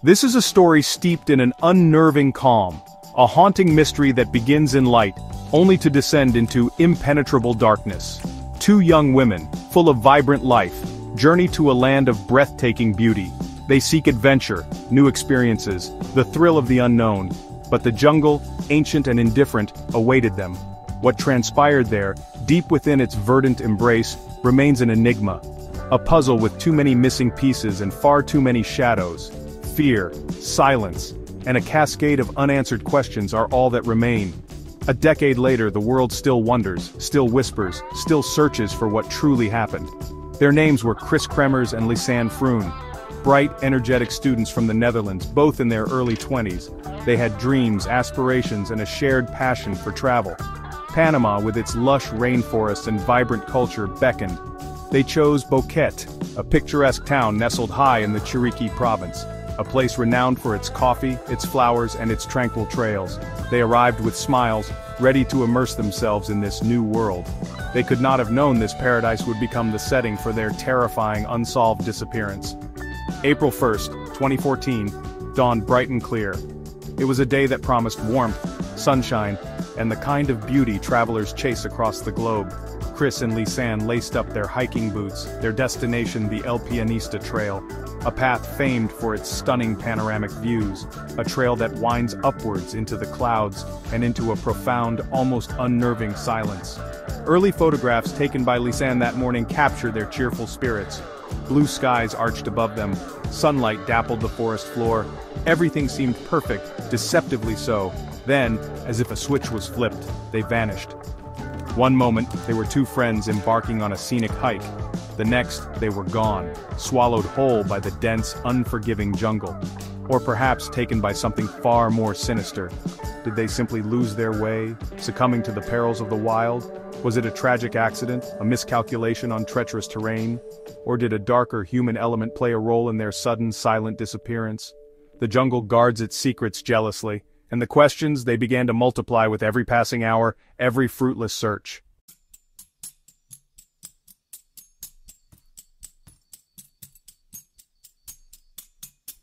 This is a story steeped in an unnerving calm, a haunting mystery that begins in light, only to descend into impenetrable darkness. Two young women, full of vibrant life, journey to a land of breathtaking beauty. They seek adventure, new experiences, the thrill of the unknown. But the jungle, ancient and indifferent, awaited them. What transpired there, deep within its verdant embrace, remains an enigma. A puzzle with too many missing pieces and far too many shadows. Fear, silence, and a cascade of unanswered questions are all that remain. A decade later, the world still wonders, still whispers, still searches for what truly happened. Their names were Chris Kremers and Lisanne Froon. Bright, energetic students from the Netherlands, both in their early 20s. They had dreams, aspirations, and a shared passion for travel. Panama, with its lush rainforests and vibrant culture, beckoned. They chose Boquete, a picturesque town nestled high in the Chiriquí province, a place renowned for its coffee, its flowers, and its tranquil trails. They arrived with smiles, ready to immerse themselves in this new world. They could not have known this paradise would become the setting for their terrifying unsolved disappearance. April 1st, 2014, dawned bright and clear. It was a day that promised warmth, sunshine, and the kind of beauty travelers chase across the globe. Chris and Lisanne laced up their hiking boots, their destination the El Pianista Trail, a path famed for its stunning panoramic views, a trail that winds upwards into the clouds and into a profound, almost unnerving silence. Early photographs taken by Lisanne that morning captured their cheerful spirits. Blue skies arched above them, sunlight dappled the forest floor. Everything seemed perfect, deceptively so. Then, as if a switch was flipped, they vanished. One moment, they were two friends embarking on a scenic hike. The next, they were gone, swallowed whole by the dense, unforgiving jungle. Or perhaps taken by something far more sinister. Did they simply lose their way, succumbing to the perils of the wild? Was it a tragic accident, a miscalculation on treacherous terrain? Or did a darker human element play a role in their sudden, silent disappearance? The jungle guards its secrets jealously, and the questions, they began to multiply with every passing hour, every fruitless search.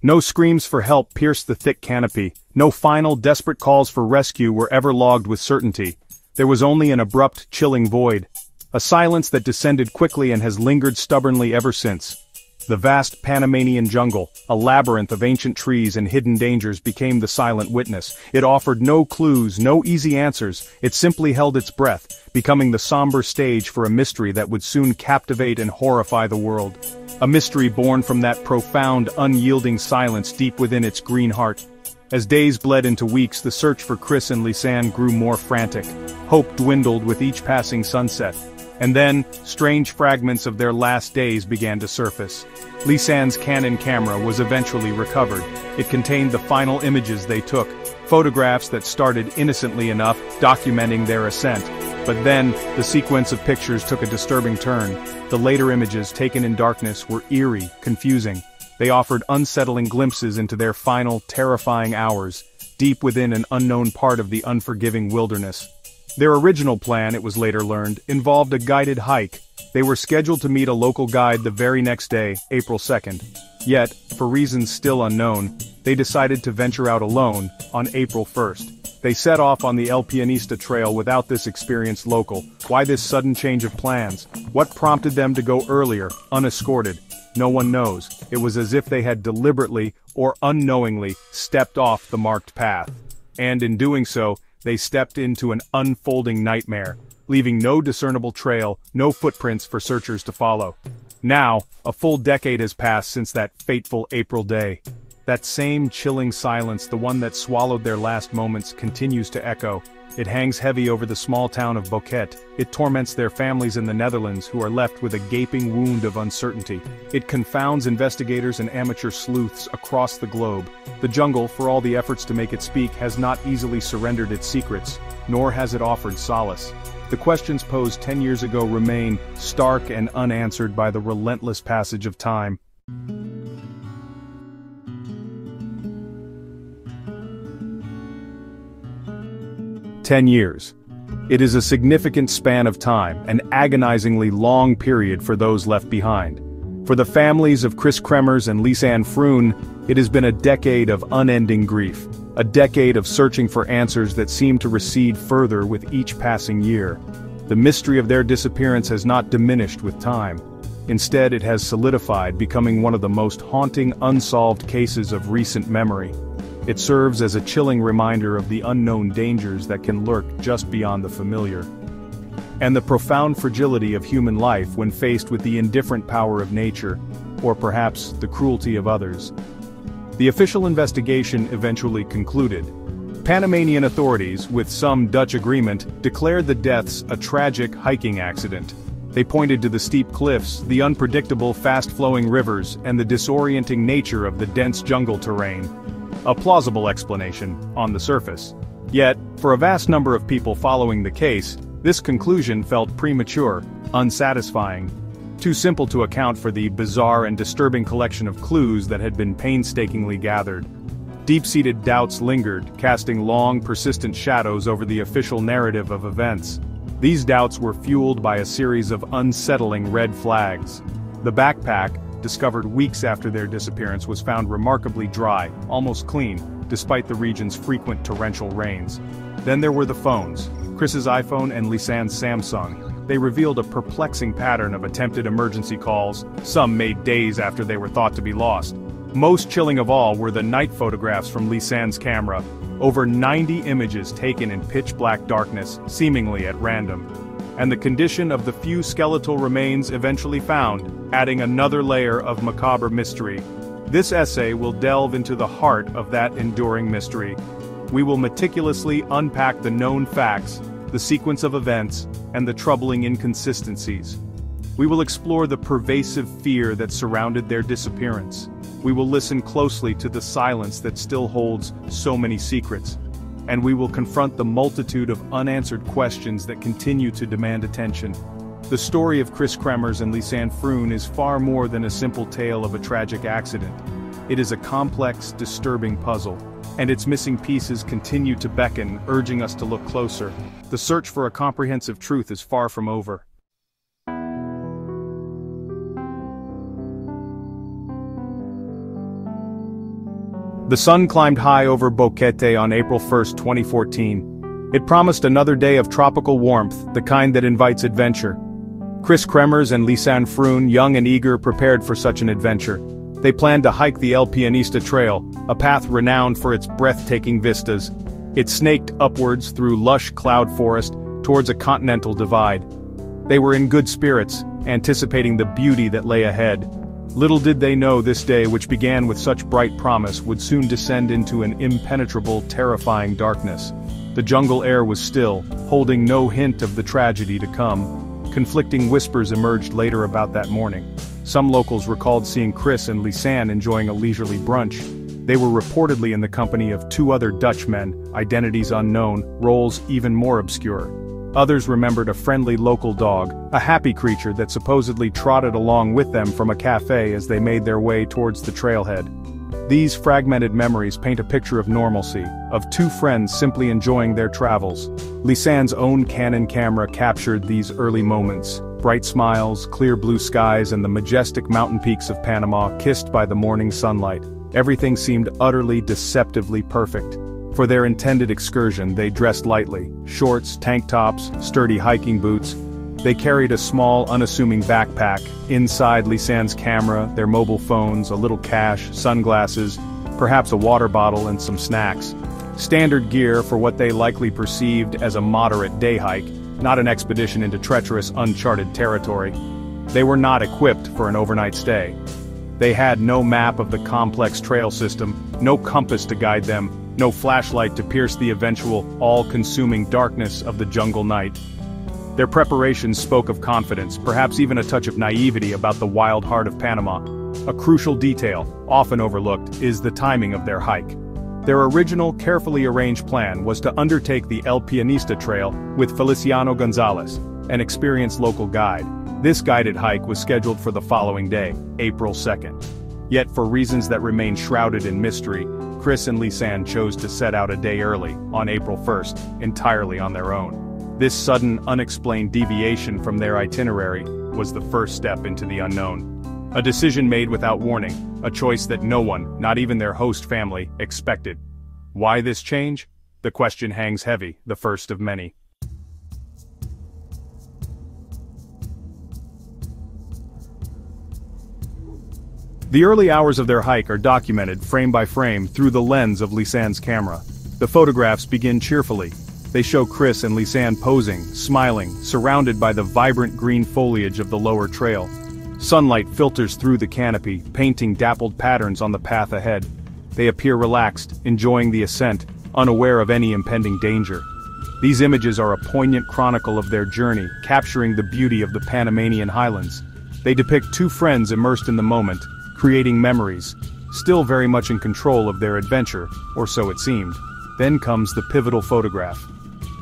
No screams for help pierced the thick canopy, no final, desperate calls for rescue were ever logged with certainty. There was only an abrupt, chilling void. A silence that descended quickly and has lingered stubbornly ever since. The vast Panamanian jungle, a labyrinth of ancient trees and hidden dangers, became the silent witness. It offered no clues, no easy answers, it simply held its breath, becoming the somber stage for a mystery that would soon captivate and horrify the world. A mystery born from that profound, unyielding silence deep within its green heart. As days bled into weeks, the search for Chris and Lisanne grew more frantic. Hope dwindled with each passing sunset. And then, strange fragments of their last days began to surface. Lisanne's Canon camera was eventually recovered. It contained the final images they took, photographs that started innocently enough, documenting their ascent. But then, the sequence of pictures took a disturbing turn. The later images, taken in darkness, were eerie, confusing. They offered unsettling glimpses into their final, terrifying hours, deep within an unknown part of the unforgiving wilderness. Their original plan, it was later learned, involved a guided hike. They were scheduled to meet a local guide the very next day, April 2nd. Yet, for reasons still unknown, they decided to venture out alone, on April 1st. They set off on the El Pianista Trail without this experienced local. Why this sudden change of plans? What prompted them to go earlier, unescorted? No one knows. It was as if they had deliberately, or unknowingly, stepped off the marked path. And in doing so, they stepped into an unfolding nightmare, leaving no discernible trail, no footprints for searchers to follow. Now, a full decade has passed since that fateful April day. That same chilling silence, the one that swallowed their last moments, continues to echo. It hangs heavy over the small town of Boquete. It torments their families in the Netherlands who are left with a gaping wound of uncertainty. It confounds investigators and amateur sleuths across the globe. The jungle, for all the efforts to make it speak, has not easily surrendered its secrets, nor has it offered solace. The questions posed 10 years ago remain stark and unanswered by the relentless passage of time. "10 years. It is a significant span of time, an agonizingly long period for those left behind. For the families of Chris Kremers and Lisanne Froon, It has been a decade of unending grief, a decade of searching for answers that seem to recede further with each passing year. The mystery of their disappearance has not diminished with time. Instead, it has solidified, becoming one of the most haunting unsolved cases of recent memory. It serves as a chilling reminder of the unknown dangers that can lurk just beyond the familiar, and the profound fragility of human life when faced with the indifferent power of nature, or perhaps the cruelty of others. The official investigation eventually concluded. Panamanian authorities, with some Dutch agreement, declared the deaths a tragic hiking accident. They pointed to the steep cliffs, the unpredictable fast-flowing rivers, and the disorienting nature of the dense jungle terrain. A plausible explanation, on the surface. Yet, for a vast number of people following the case, this conclusion felt premature, unsatisfying. Too simple to account for the bizarre and disturbing collection of clues that had been painstakingly gathered. Deep-seated doubts lingered, casting long, persistent shadows over the official narrative of events. These doubts were fueled by a series of unsettling red flags. The backpack, discovered weeks after their disappearance, was found remarkably dry, almost clean, despite the region's frequent torrential rains. Then there were the phones, Chris's iPhone and Lisanne's Samsung. They revealed a perplexing pattern of attempted emergency calls, some made days after they were thought to be lost. Most chilling of all were the night photographs from Lisanne's camera, over 90 images taken in pitch-black darkness, seemingly at random. And the condition of the few skeletal remains eventually found, adding another layer of macabre mystery. This essay will delve into the heart of that enduring mystery. We will meticulously unpack the known facts, the sequence of events, and the troubling inconsistencies. We will explore the pervasive fear that surrounded their disappearance. We will listen closely to the silence that still holds so many secrets. And we will confront the multitude of unanswered questions that continue to demand attention. The story of Chris Kremers and Lisanne Froon is far more than a simple tale of a tragic accident. It is a complex, disturbing puzzle, and its missing pieces continue to beckon, urging us to look closer. The search for a comprehensive truth is far from over. The sun climbed high over Boquete on April 1, 2014. It promised another day of tropical warmth, the kind that invites adventure. Chris Kremers and Lisanne Froon, young and eager, prepared for such an adventure. They planned to hike the El Pianista Trail, a path renowned for its breathtaking vistas. It snaked upwards through lush cloud forest, towards a continental divide. They were in good spirits, anticipating the beauty that lay ahead. Little did they know this day, which began with such bright promise, would soon descend into an impenetrable, terrifying darkness. The jungle air was still, holding no hint of the tragedy to come. Conflicting whispers emerged later about that morning. Some locals recalled seeing Chris and Lisanne enjoying a leisurely brunch. They were reportedly in the company of two other Dutch men, identities unknown, roles even more obscure. Others remembered a friendly local dog, a happy creature that supposedly trotted along with them from a cafe as they made their way towards the trailhead. These fragmented memories paint a picture of normalcy, of two friends simply enjoying their travels. Lisanne's own Canon camera captured these early moments. Bright smiles, clear blue skies, and the majestic mountain peaks of Panama kissed by the morning sunlight. Everything seemed utterly, deceptively perfect. For their intended excursion, they dressed lightly: shorts, tank tops, sturdy hiking boots. They carried a small, unassuming backpack. Inside, Lisanne's camera, their mobile phones, a little cash, sunglasses, perhaps a water bottle and some snacks. Standard gear for what they likely perceived as a moderate day hike, not an expedition into treacherous, uncharted territory. They were not equipped for an overnight stay. They had no map of the complex trail system, no compass to guide them, no flashlight to pierce the eventual, all-consuming darkness of the jungle night. Their preparations spoke of confidence, perhaps even a touch of naivety about the wild heart of Panama. A crucial detail, often overlooked, is the timing of their hike. Their original, carefully arranged plan was to undertake the El Pianista Trail with Feliciano Gonzalez, an experienced local guide. This guided hike was scheduled for the following day, April 2nd. Yet for reasons that remain shrouded in mystery, Chris and Lisanne chose to set out a day early, on April 1st, entirely on their own. This sudden, unexplained deviation from their itinerary was the first step into the unknown. A decision made without warning, a choice that no one, not even their host family, expected. Why this change? The question hangs heavy, the first of many. The early hours of their hike are documented frame by frame through the lens of Lisanne's camera. The photographs begin cheerfully. They show Chris and Lisanne posing, smiling, surrounded by the vibrant green foliage of the lower trail. Sunlight filters through the canopy, painting dappled patterns on the path ahead. They appear relaxed, enjoying the ascent, unaware of any impending danger. These images are a poignant chronicle of their journey, capturing the beauty of the Panamanian highlands. They depict two friends immersed in the moment, creating memories, still very much in control of their adventure, or so it seemed. Then comes the pivotal photograph.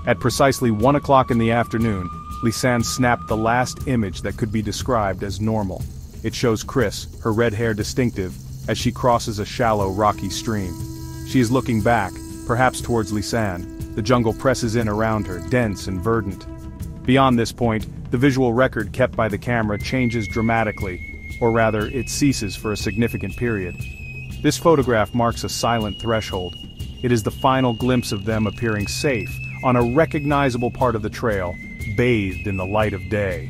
At precisely 1 o'clock in the afternoon, Lisanne snapped the last image that could be described as normal. It shows Chris, her red hair distinctive, as she crosses a shallow, rocky stream. She is looking back, perhaps towards Lisanne. The jungle presses in around her, dense and verdant. Beyond this point, the visual record kept by the camera changes dramatically, or rather, it ceases for a significant period. This photograph marks a silent threshold. It is the final glimpse of them appearing safe, on a recognizable part of the trail, bathed in the light of day.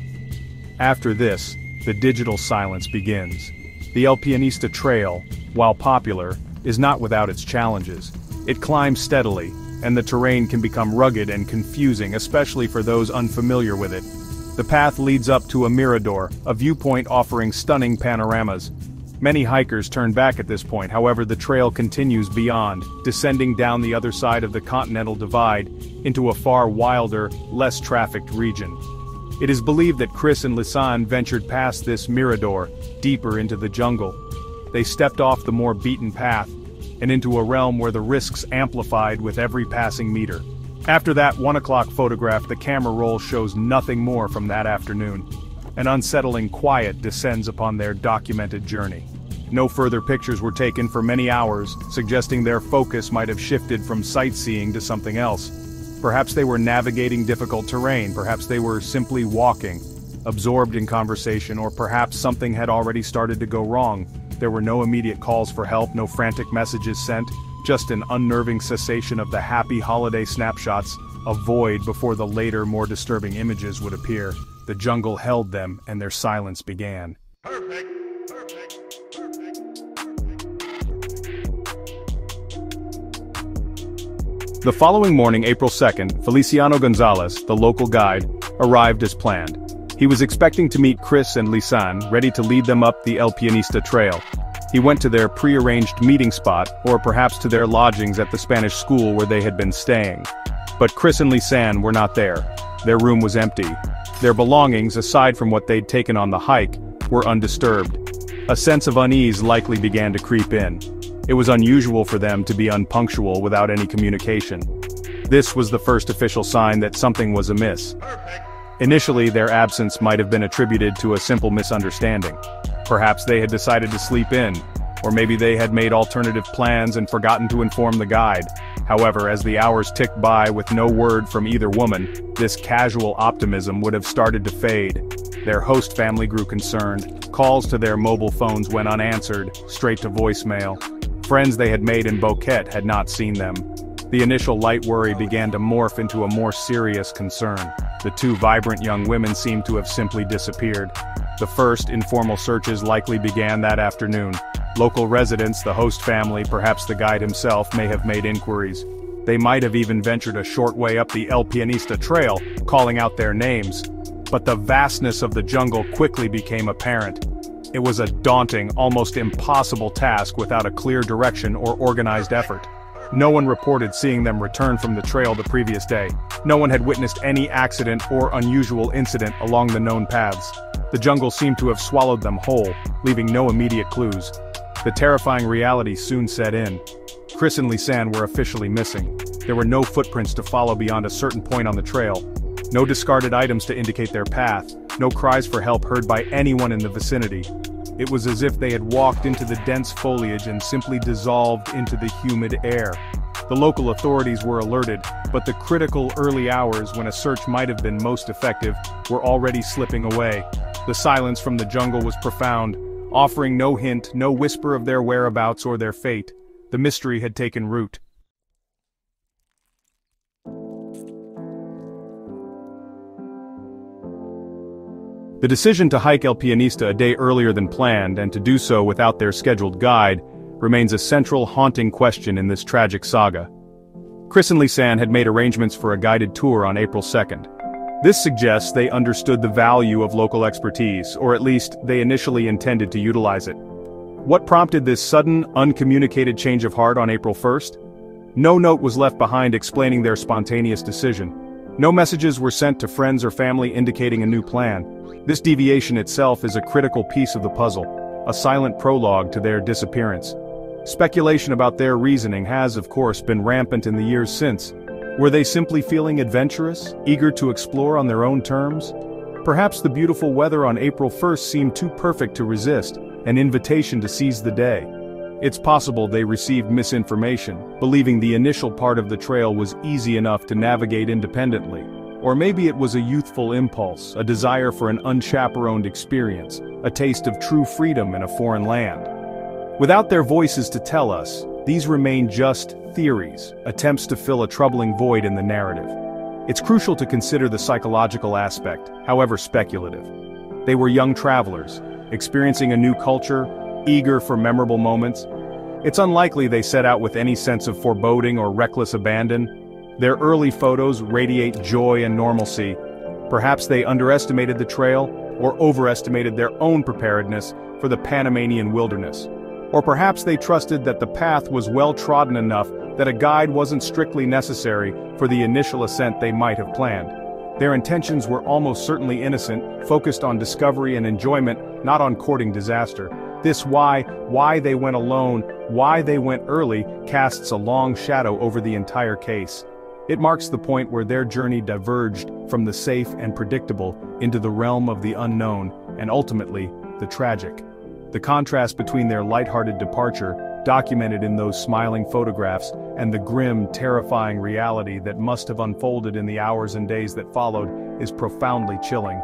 After this, the digital silence begins. The El Pianista Trail, while popular, is not without its challenges. It climbs steadily, and the terrain can become rugged and confusing, especially for those unfamiliar with it. The path leads up to a mirador, a viewpoint offering stunning panoramas. Many hikers turn back at this point, however the trail continues beyond, descending down the other side of the Continental Divide, into a far wilder, less trafficked region. It is believed that Chris and Lisanne ventured past this mirador, deeper into the jungle. They stepped off the more beaten path, and into a realm where the risks amplified with every passing meter. After that 1 o'clock photograph, the camera roll shows nothing more from that afternoon. An unsettling quiet descends upon their documented journey. No further pictures were taken for many hours, suggesting their focus might have shifted from sightseeing to something else. Perhaps they were navigating difficult terrain, perhaps they were simply walking, absorbed in conversation, or perhaps something had already started to go wrong. There were no immediate calls for help, no frantic messages sent, just an unnerving cessation of the happy holiday snapshots, a void before the later, more disturbing images would appear. The jungle held them, and their silence began. Perfect. The following morning, April 2nd, Feliciano Gonzalez, the local guide, arrived as planned. He was expecting to meet Chris and Lisanne, ready to lead them up the El Pianista Trail. He went to their pre-arranged meeting spot, or perhaps to their lodgings at the Spanish school where they had been staying. But Chris and Lisanne were not there. Their room was empty. Their belongings, aside from what they'd taken on the hike, were undisturbed. A sense of unease likely began to creep in. It was unusual for them to be unpunctual without any communication. This was the first official sign that something was amiss. Initially, their absence might have been attributed to a simple misunderstanding. Perhaps they had decided to sleep in, or maybe they had made alternative plans and forgotten to inform the guide. However, as the hours ticked by with no word from either woman, this casual optimism would have started to fade. Their host family grew concerned. Calls to their mobile phones went unanswered, straight to voicemail. Friends they had made in Bouquet had not seen them. The initial light worry began to morph into a more serious concern. The two vibrant young women seemed to have simply disappeared. The first informal searches likely began that afternoon. Local residents, the host family, perhaps the guide himself, may have made inquiries. They might have even ventured a short way up the El Pianista Trail, calling out their names. But the vastness of the jungle quickly became apparent. It was a daunting, almost impossible task without a clear direction or organized effort. No one reported seeing them return from the trail the previous day. No one had witnessed any accident or unusual incident along the known paths. The jungle seemed to have swallowed them whole, leaving no immediate clues. The terrifying reality soon set in. Chris and Lisanne were officially missing. There were no footprints to follow beyond a certain point on the trail. No discarded items to indicate their path. No cries for help heard by anyone in the vicinity. It was as if they had walked into the dense foliage and simply dissolved into the humid air. The local authorities were alerted, but the critical early hours when a search might have been most effective were already slipping away. The silence from the jungle was profound. offering no hint, no whisper of their whereabouts or their fate. The mystery had taken root. The decision to hike El Pianista a day earlier than planned, and to do so without their scheduled guide, remains a central, haunting question in this tragic saga. Chris and Lisanne had made arrangements for a guided tour on April 2nd. This suggests they understood the value of local expertise, or at least they initially intended to utilize it. What prompted this sudden, uncommunicated change of heart on April 1st? No note was left behind explaining their spontaneous decision. No messages were sent to friends or family indicating a new plan. This deviation itself is a critical piece of the puzzle, a silent prologue to their disappearance. Speculation about their reasoning has, of course, been rampant in the years since. Were they simply feeling adventurous, eager to explore on their own terms? Perhaps the beautiful weather on April 1st seemed too perfect to resist, an invitation to seize the day. It's possible they received misinformation, believing the initial part of the trail was easy enough to navigate independently. Or maybe it was a youthful impulse, a desire for an unchaperoned experience, a taste of true freedom in a foreign land. Without their voices to tell us, these remain just theories, attempts to fill a troubling void in the narrative. It's crucial to consider the psychological aspect, however speculative. They were young travelers, experiencing a new culture, eager for memorable moments. It's unlikely they set out with any sense of foreboding or reckless abandon. Their early photos radiate joy and normalcy. Perhaps they underestimated the trail, or overestimated their own preparedness for the Panamanian wilderness. Or perhaps they trusted that the path was well trodden enough that a guide wasn't strictly necessary for the initial ascent they might have planned. Their intentions were almost certainly innocent, focused on discovery and enjoyment, not on courting disaster. This why they went alone, why they went early, casts a long shadow over the entire case. It marks the point where their journey diverged from the safe and predictable into the realm of the unknown, and ultimately, the tragic. The contrast between their lighthearted departure, documented in those smiling photographs, and the grim, terrifying reality that must have unfolded in the hours and days that followed, is profoundly chilling.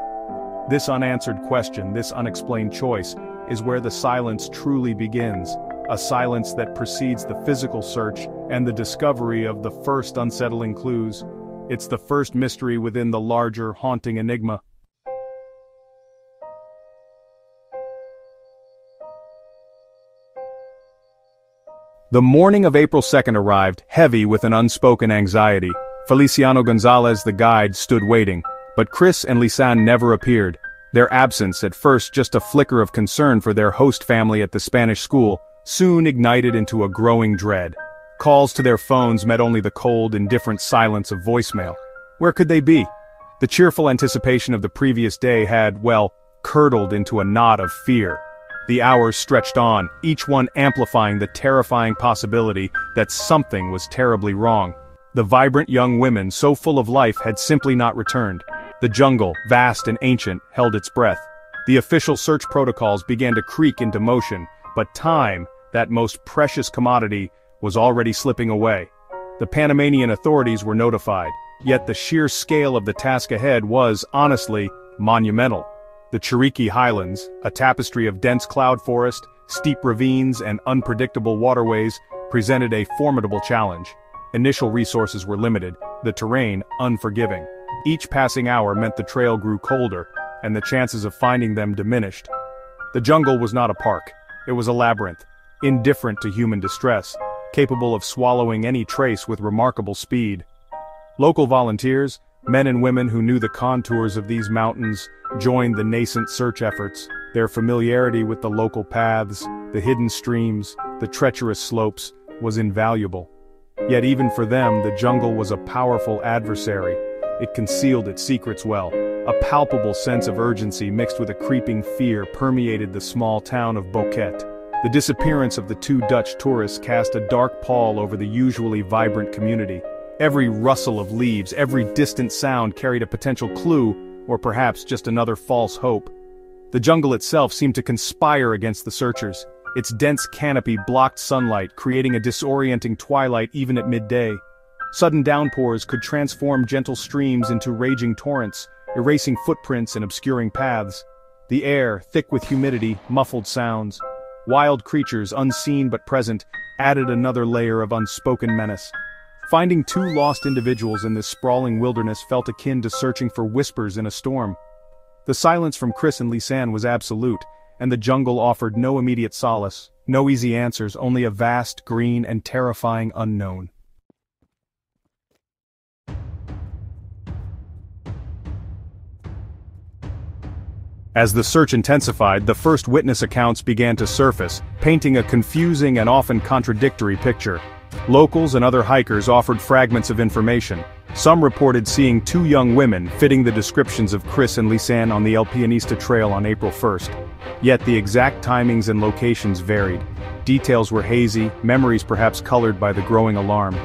This unanswered question, this unexplained choice, is where the silence truly begins. A silence that precedes the physical search and the discovery of the first unsettling clues. It's the first mystery within the larger, haunting enigma. The morning of April 2nd arrived, heavy with an unspoken anxiety. Feliciano Gonzalez, the guide, stood waiting, but Chris and Lisanne never appeared. Their absence, at first just a flicker of concern for their host family at the Spanish school, soon ignited into a growing dread. Calls to their phones met only the cold, indifferent silence of voicemail. Where could they be? The cheerful anticipation of the previous day had, well, curdled into a knot of fear. The hours stretched on, each one amplifying the terrifying possibility that something was terribly wrong. The vibrant young women, so full of life, had simply not returned. The jungle, vast and ancient, held its breath. The official search protocols began to creak into motion, but time, that most precious commodity, was already slipping away. The Panamanian authorities were notified, yet the sheer scale of the task ahead was, honestly, monumental. The Chiriqui Highlands, a tapestry of dense cloud forest, steep ravines, and unpredictable waterways, presented a formidable challenge. Initial resources were limited, the terrain unforgiving. Each passing hour meant the trail grew colder, and the chances of finding them diminished. The jungle was not a park. It was a labyrinth, indifferent to human distress, capable of swallowing any trace with remarkable speed. Local volunteers, men and women who knew the contours of these mountains, joined the nascent search efforts. Their familiarity with the local paths, the hidden streams, the treacherous slopes, was invaluable. Yet even for them, the jungle was a powerful adversary. It concealed its secrets well. A palpable sense of urgency mixed with a creeping fear permeated the small town of Boquete. The disappearance of the two Dutch tourists cast a dark pall over the usually vibrant community. Every rustle of leaves, every distant sound carried a potential clue, or perhaps just another false hope. The jungle itself seemed to conspire against the searchers. Its dense canopy blocked sunlight, creating a disorienting twilight even at midday. Sudden downpours could transform gentle streams into raging torrents, erasing footprints and obscuring paths. The air, thick with humidity, muffled sounds. Wild creatures, unseen but present, added another layer of unspoken menace. Finding two lost individuals in this sprawling wilderness felt akin to searching for whispers in a storm. The silence from Chris and Lisanne was absolute, and the jungle offered no immediate solace, no easy answers, only a vast, green, and terrifying unknown. As the search intensified, the first witness accounts began to surface, painting a confusing and often contradictory picture. Locals and other hikers offered fragments of information. Some reported seeing two young women fitting the descriptions of Chris and Lisanne on the El Pianista Trail on April 1st. Yet the exact timings and locations varied. Details were hazy, memories perhaps colored by the growing alarm.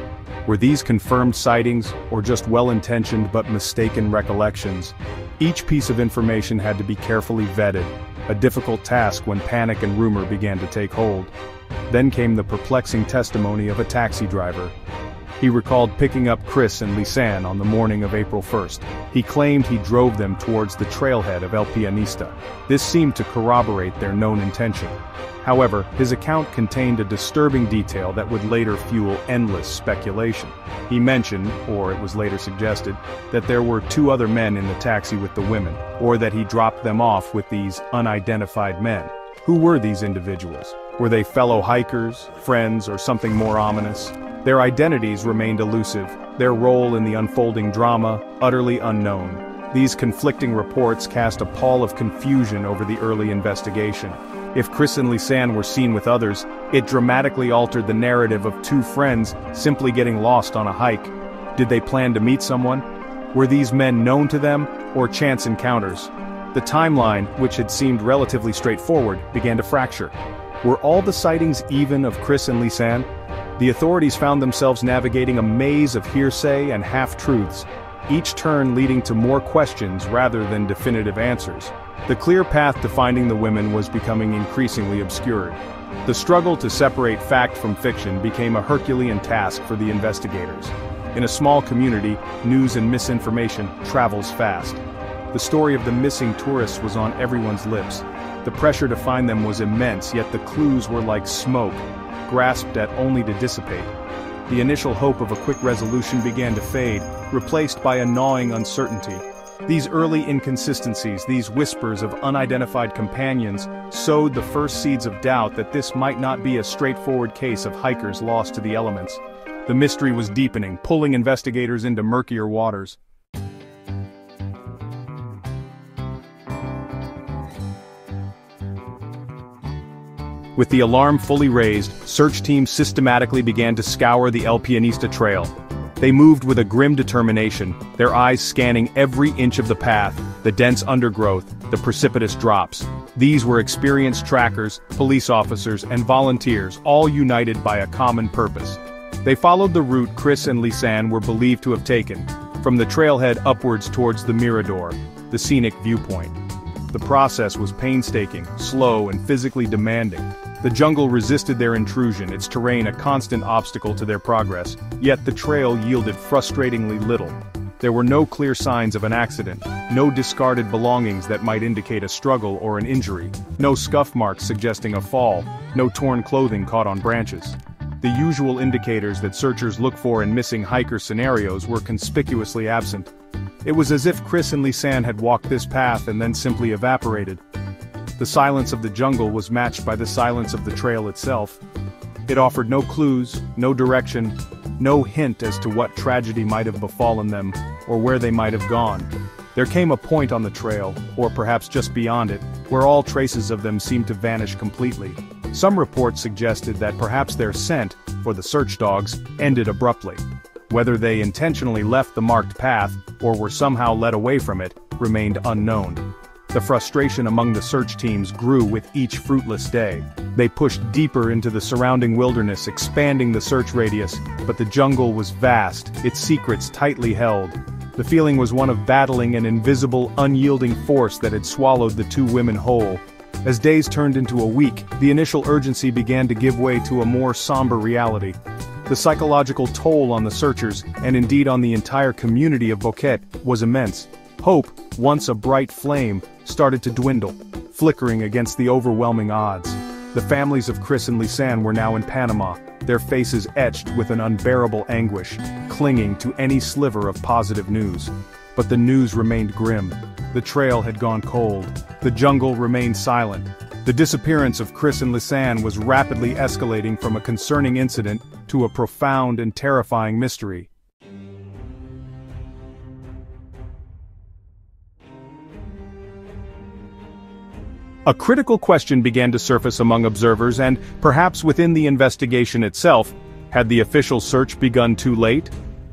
Were these confirmed sightings, or just well-intentioned but mistaken recollections? Each piece of information had to be carefully vetted, a difficult task when panic and rumor began to take hold. Then came the perplexing testimony of a taxi driver. He recalled picking up Chris and Lisanne on the morning of April 1st. He claimed he drove them towards the trailhead of El Pianista. This seemed to corroborate their known intention. However, his account contained a disturbing detail that would later fuel endless speculation. He mentioned, or it was later suggested, that there were two other men in the taxi with the women, or that he dropped them off with these unidentified men. Who were these individuals? Were they fellow hikers, friends, or something more ominous? Their identities remained elusive, their role in the unfolding drama, utterly unknown. These conflicting reports cast a pall of confusion over the early investigation. If Chris and Lisanne were seen with others, it dramatically altered the narrative of two friends simply getting lost on a hike. Did they plan to meet someone? Were these men known to them, or chance encounters? The timeline, which had seemed relatively straightforward, began to fracture. Were all the sightings even of Chris and Lisanne? The authorities found themselves navigating a maze of hearsay and half-truths, each turn leading to more questions rather than definitive answers. The clear path to finding the women was becoming increasingly obscured. The struggle to separate fact from fiction became a Herculean task for the investigators. In a small community, news and misinformation travels fast. The story of the missing tourists was on everyone's lips. The pressure to find them was immense, yet the clues were like smoke, grasped at only to dissipate. The initial hope of a quick resolution began to fade, replaced by a gnawing uncertainty. These early inconsistencies, these whispers of unidentified companions, sowed the first seeds of doubt that this might not be a straightforward case of hikers lost to the elements. The mystery was deepening, pulling investigators into murkier waters. With the alarm fully raised, search teams systematically began to scour the El Pianista Trail. They moved with a grim determination, their eyes scanning every inch of the path, the dense undergrowth, the precipitous drops. These were experienced trackers, police officers, and volunteers, all united by a common purpose. They followed the route Chris and Lisanne were believed to have taken, from the trailhead upwards towards the Mirador, the scenic viewpoint. The process was painstaking, slow, and physically demanding. The jungle resisted their intrusion, its terrain a constant obstacle to their progress, yet the trail yielded frustratingly little. There were no clear signs of an accident, no discarded belongings that might indicate a struggle or an injury, no scuff marks suggesting a fall, no torn clothing caught on branches. The usual indicators that searchers look for in missing hiker scenarios were conspicuously absent. It was as if Chris and Lisanne had walked this path and then simply evaporated. The silence of the jungle was matched by the silence of the trail itself. It offered no clues, no direction, no hint as to what tragedy might have befallen them, or where they might have gone. There came a point on the trail, or perhaps just beyond it, where all traces of them seemed to vanish completely. Some reports suggested that perhaps their scent, for the search dogs, ended abruptly. Whether they intentionally left the marked path, or were somehow led away from it, remained unknown. The frustration among the search teams grew with each fruitless day. They pushed deeper into the surrounding wilderness, expanding the search radius, but the jungle was vast, its secrets tightly held. The feeling was one of battling an invisible, unyielding force that had swallowed the two women whole. As days turned into a week, the initial urgency began to give way to a more somber reality. The psychological toll on the searchers, and indeed on the entire community of Boquete, was immense. Hope, once a bright flame, started to dwindle. flickering against the overwhelming odds. The families of Chris and Lisanne were now in Panama, their faces etched with an unbearable anguish, clinging to any sliver of positive news. But the news remained grim. The trail had gone cold. The jungle remained silent. The disappearance of Chris and Lisanne was rapidly escalating from a concerning incident to a profound and terrifying mystery. A critical question began to surface among observers and, perhaps within the investigation itself, had the official search begun too late?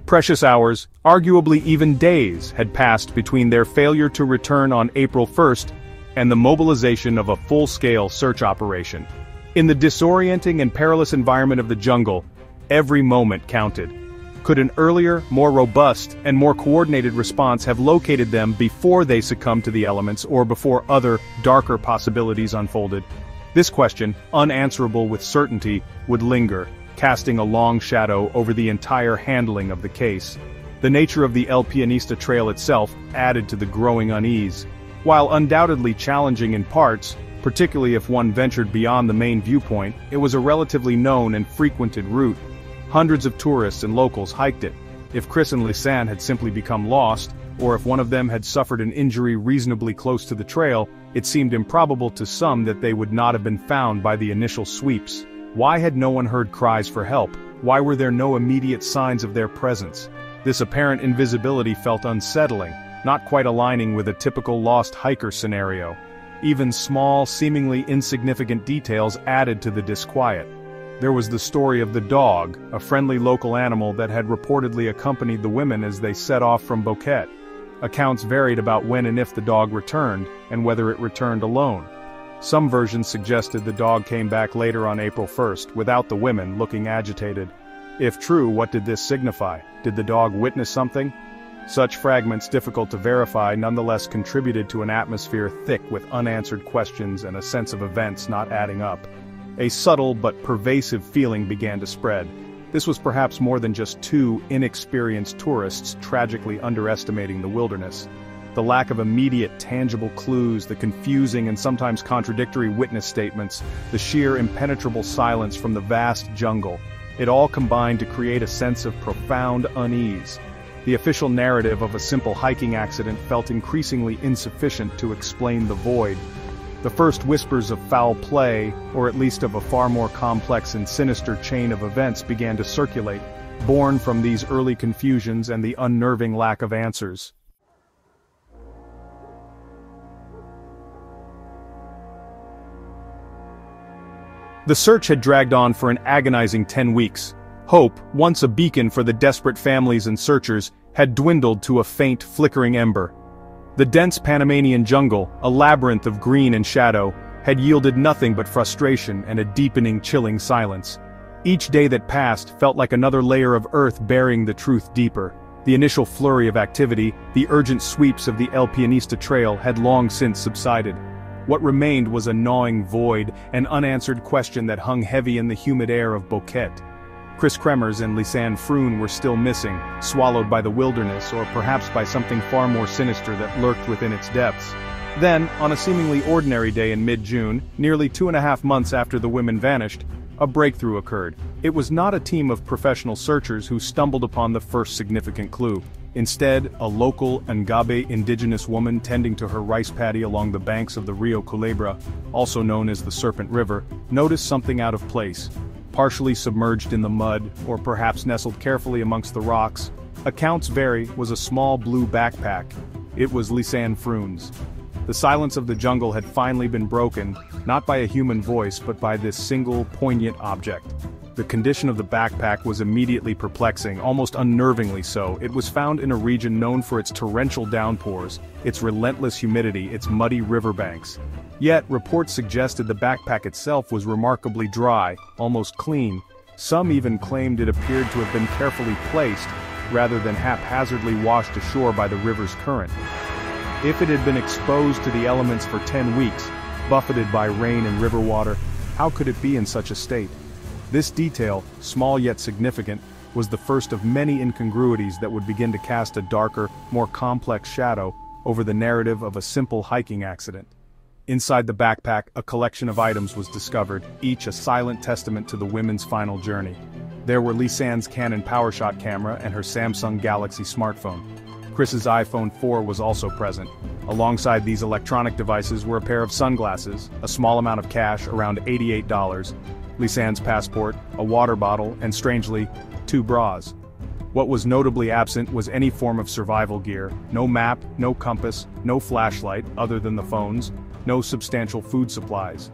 Precious hours, arguably even days, had passed between their failure to return on April 1st and the mobilization of a full-scale search operation. In the disorienting and perilous environment of the jungle, every moment counted. Could an earlier, more robust, and more coordinated response have located them before they succumbed to the elements or before other, darker possibilities unfolded? This question, unanswerable with certainty, would linger, casting a long shadow over the entire handling of the case. The nature of the El Pianista Trail itself added to the growing unease. While undoubtedly challenging in parts, particularly if one ventured beyond the main viewpoint, it was a relatively known and frequented route. Hundreds of tourists and locals hiked it. If Chris and Lisanne had simply become lost, or if one of them had suffered an injury reasonably close to the trail, it seemed improbable to some that they would not have been found by the initial sweeps. Why had no one heard cries for help? Why were there no immediate signs of their presence? This apparent invisibility felt unsettling, not quite aligning with a typical lost hiker scenario. Even small, seemingly insignificant details added to the disquiet. There was the story of the dog, a friendly local animal that had reportedly accompanied the women as they set off from Boquete. Accounts varied about when and if the dog returned, and whether it returned alone. Some versions suggested the dog came back later on April 1st, without the women looking agitated. If true, what did this signify? Did the dog witness something? Such fragments, difficult to verify, nonetheless contributed to an atmosphere thick with unanswered questions and a sense of events not adding up. A subtle but pervasive feeling began to spread. This was perhaps more than just two inexperienced tourists tragically underestimating the wilderness. The lack of immediate, tangible clues, the confusing and sometimes contradictory witness statements, the sheer impenetrable silence from the vast jungle, it all combined to create a sense of profound unease. The official narrative of a simple hiking accident felt increasingly insufficient to explain the void. The first whispers of foul play, or at least of a far more complex and sinister chain of events, began to circulate, born from these early confusions and the unnerving lack of answers. The search had dragged on for an agonizing 10 weeks. Hope, once a beacon for the desperate families and searchers, had dwindled to a faint, flickering ember. The dense Panamanian jungle, a labyrinth of green and shadow, had yielded nothing but frustration and a deepening, chilling silence. Each day that passed felt like another layer of earth burying the truth deeper. The initial flurry of activity, the urgent sweeps of the El Pianista Trail had long since subsided. What remained was a gnawing void, an unanswered question that hung heavy in the humid air of Boquete. Chris Kremers and Lisanne Froon were still missing, swallowed by the wilderness or perhaps by something far more sinister that lurked within its depths. Then, on a seemingly ordinary day in mid-June, nearly 2.5 months after the women vanished, a breakthrough occurred. It was not a team of professional searchers who stumbled upon the first significant clue. Instead, a local Ngabe indigenous woman tending to her rice paddy along the banks of the Rio Culebra, also known as the Serpent River, noticed something out of place. Partially submerged in the mud, or perhaps nestled carefully amongst the rocks, accounts vary, was a small blue backpack. It was Lisanne Froon's. The silence of the jungle had finally been broken, not by a human voice but by this single, poignant object. The condition of the backpack was immediately perplexing, almost unnervingly so. It was found in a region known for its torrential downpours, its relentless humidity, its muddy riverbanks. Yet, reports suggested the backpack itself was remarkably dry, almost clean. Some even claimed it appeared to have been carefully placed, rather than haphazardly washed ashore by the river's current. If it had been exposed to the elements for 10 weeks, buffeted by rain and river water, how could it be in such a state? This detail, small yet significant, was the first of many incongruities that would begin to cast a darker, more complex shadow over the narrative of a simple hiking accident. Inside the backpack, a collection of items was discovered, each a silent testament to the women's final journey. There were Lisanne's Canon PowerShot camera and her Samsung Galaxy smartphone. Chris's iPhone 4 was also present. Alongside these electronic devices were a pair of sunglasses, a small amount of cash, around $88, Lisanne's passport, a water bottle, and strangely, 2 bras. What was notably absent was any form of survival gear: no map, no compass, no flashlight other than the phones, no substantial food supplies.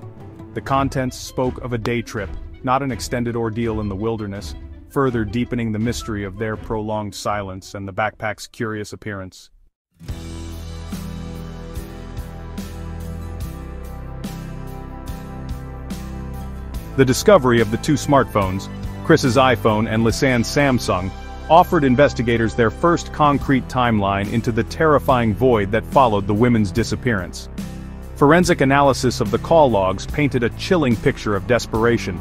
The contents spoke of a day trip, not an extended ordeal in the wilderness, further deepening the mystery of their prolonged silence and the backpack's curious appearance. The discovery of the 2 smartphones, Chris's iPhone and Lisanne's Samsung, offered investigators their first concrete timeline into the terrifying void that followed the women's disappearance. Forensic analysis of the call logs painted a chilling picture of desperation.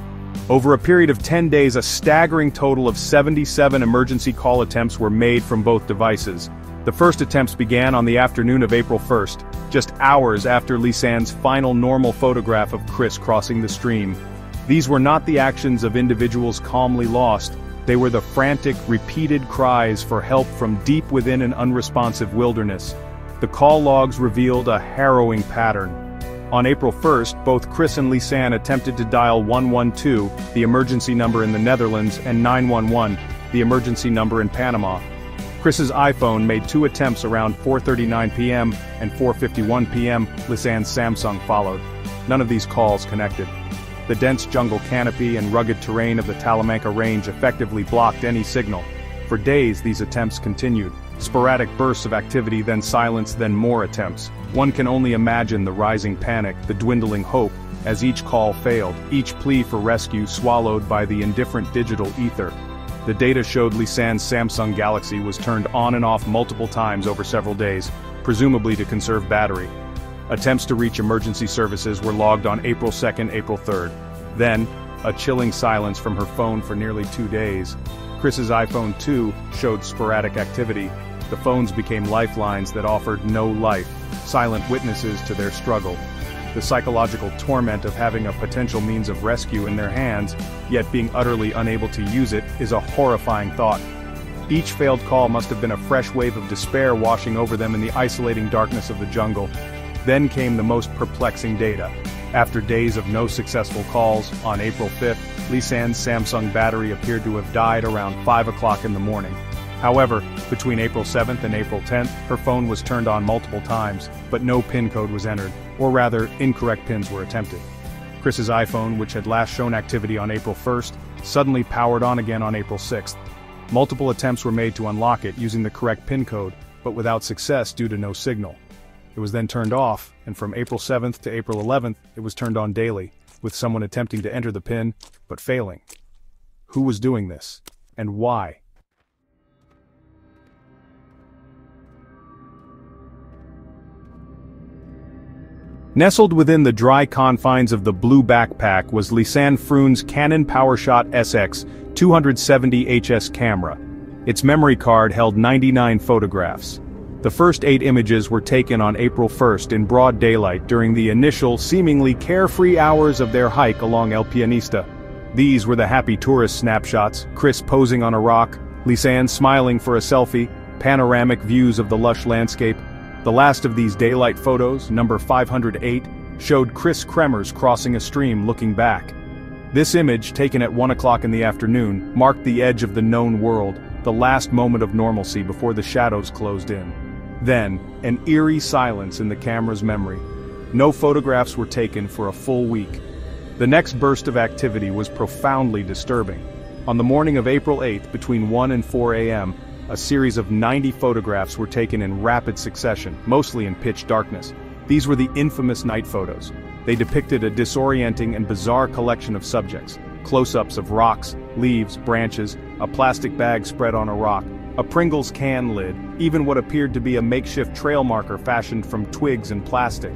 Over a period of 10 days, a staggering total of 77 emergency call attempts were made from both devices. The first attempts began on the afternoon of April 1st, just hours after Lisanne's final normal photograph of Chris crossing the stream. These were not the actions of individuals calmly lost, they were the frantic, repeated cries for help from deep within an unresponsive wilderness. The call logs revealed a harrowing pattern. On April 1st, both Chris and Lisanne attempted to dial 112, the emergency number in the Netherlands, and 911, the emergency number in Panama. Chris's iPhone made 2 attempts around 4:39 p.m. and 4:51 p.m. Lisanne's Samsung followed. None of these calls connected. The dense jungle canopy and rugged terrain of the Talamanca Range effectively blocked any signal. For days these attempts continued. Sporadic bursts of activity, then silence, then more attempts. One can only imagine the rising panic, the dwindling hope, as each call failed, each plea for rescue swallowed by the indifferent digital ether. The data showed Lisanne's Samsung Galaxy was turned on and off multiple times over several days, presumably to conserve battery. Attempts to reach emergency services were logged on April 2nd, April 3rd. Then, a chilling silence from her phone for nearly 2 days. Chris's iPhone 2 showed sporadic activity. The phones became lifelines that offered no life, silent witnesses to their struggle. The psychological torment of having a potential means of rescue in their hands, yet being utterly unable to use it, is a horrifying thought. Each failed call must have been a fresh wave of despair washing over them in the isolating darkness of the jungle. Then came the most perplexing data. After days of no successful calls, on April 5th, Lisanne's Samsung battery appeared to have died around 5 o'clock in the morning. However, between April 7th and April 10th, her phone was turned on multiple times, but no PIN code was entered, or rather, incorrect PINs were attempted. Chris's iPhone, which had last shown activity on April 1st, suddenly powered on again on April 6th. Multiple attempts were made to unlock it using the correct PIN code, but without success due to no signal. It was then turned off, and from April 7th to April 11th, it was turned on daily, with someone attempting to enter the PIN, but failing. Who was doing this? And why? Nestled within the dry confines of the blue backpack was Lisanne Froon's Canon PowerShot SX 270 HS camera. Its memory card held 99 photographs. The first 8 images were taken on April 1st in broad daylight during the initial, seemingly carefree hours of their hike along El Pianista. These were the happy tourist snapshots, Chris posing on a rock, Lisanne smiling for a selfie, panoramic views of the lush landscape. The last of these daylight photos, number 508, showed Chris Kremers crossing a stream looking back. This image, taken at 1 o'clock in the afternoon, marked the edge of the known world, the last moment of normalcy before the shadows closed in. Then, an eerie silence in the camera's memory. No photographs were taken for a full week. The next burst of activity was profoundly disturbing. On the morning of April 8th, between 1 and 4 a.m., a series of 90 photographs were taken in rapid succession, mostly in pitch darkness. These were the infamous night photos. They depicted a disorienting and bizarre collection of subjects. Close-ups of rocks, leaves, branches, a plastic bag spread on a rock, a Pringles can lid, even what appeared to be a makeshift trail marker fashioned from twigs and plastic.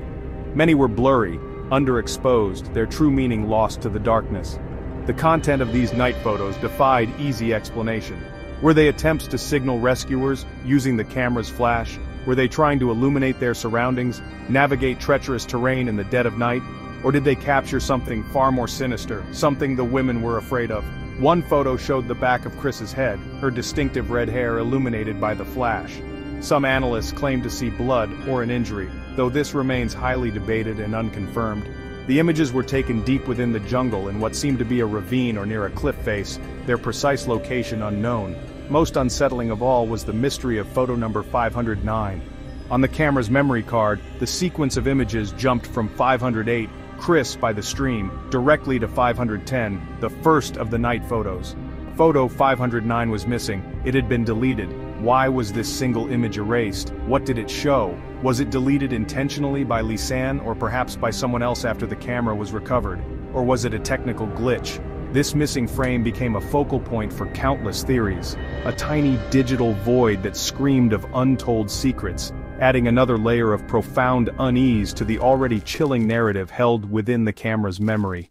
Many were blurry, underexposed, their true meaning lost to the darkness. The content of these night photos defied easy explanation. Were they attempts to signal rescuers, using the camera's flash? Were they trying to illuminate their surroundings, navigate treacherous terrain in the dead of night? Or did they capture something far more sinister, something the women were afraid of? One photo showed the back of Chris's head, her distinctive red hair illuminated by the flash. Some analysts claim to see blood or an injury, though this remains highly debated and unconfirmed. The images were taken deep within the jungle in what seemed to be a ravine or near a cliff face, their precise location unknown. Most unsettling of all was the mystery of photo number 509. On the camera's memory card, the sequence of images jumped from 508, Chris by the stream, directly to 510, the first of the night photos. Photo 509 was missing. It had been deleted. Why was this single image erased? What did it show? Was it deleted intentionally by Lisanne or perhaps by someone else after the camera was recovered? Or was it a technical glitch? This missing frame became a focal point for countless theories, a tiny digital void that screamed of untold secrets, adding another layer of profound unease to the already chilling narrative held within the camera's memory.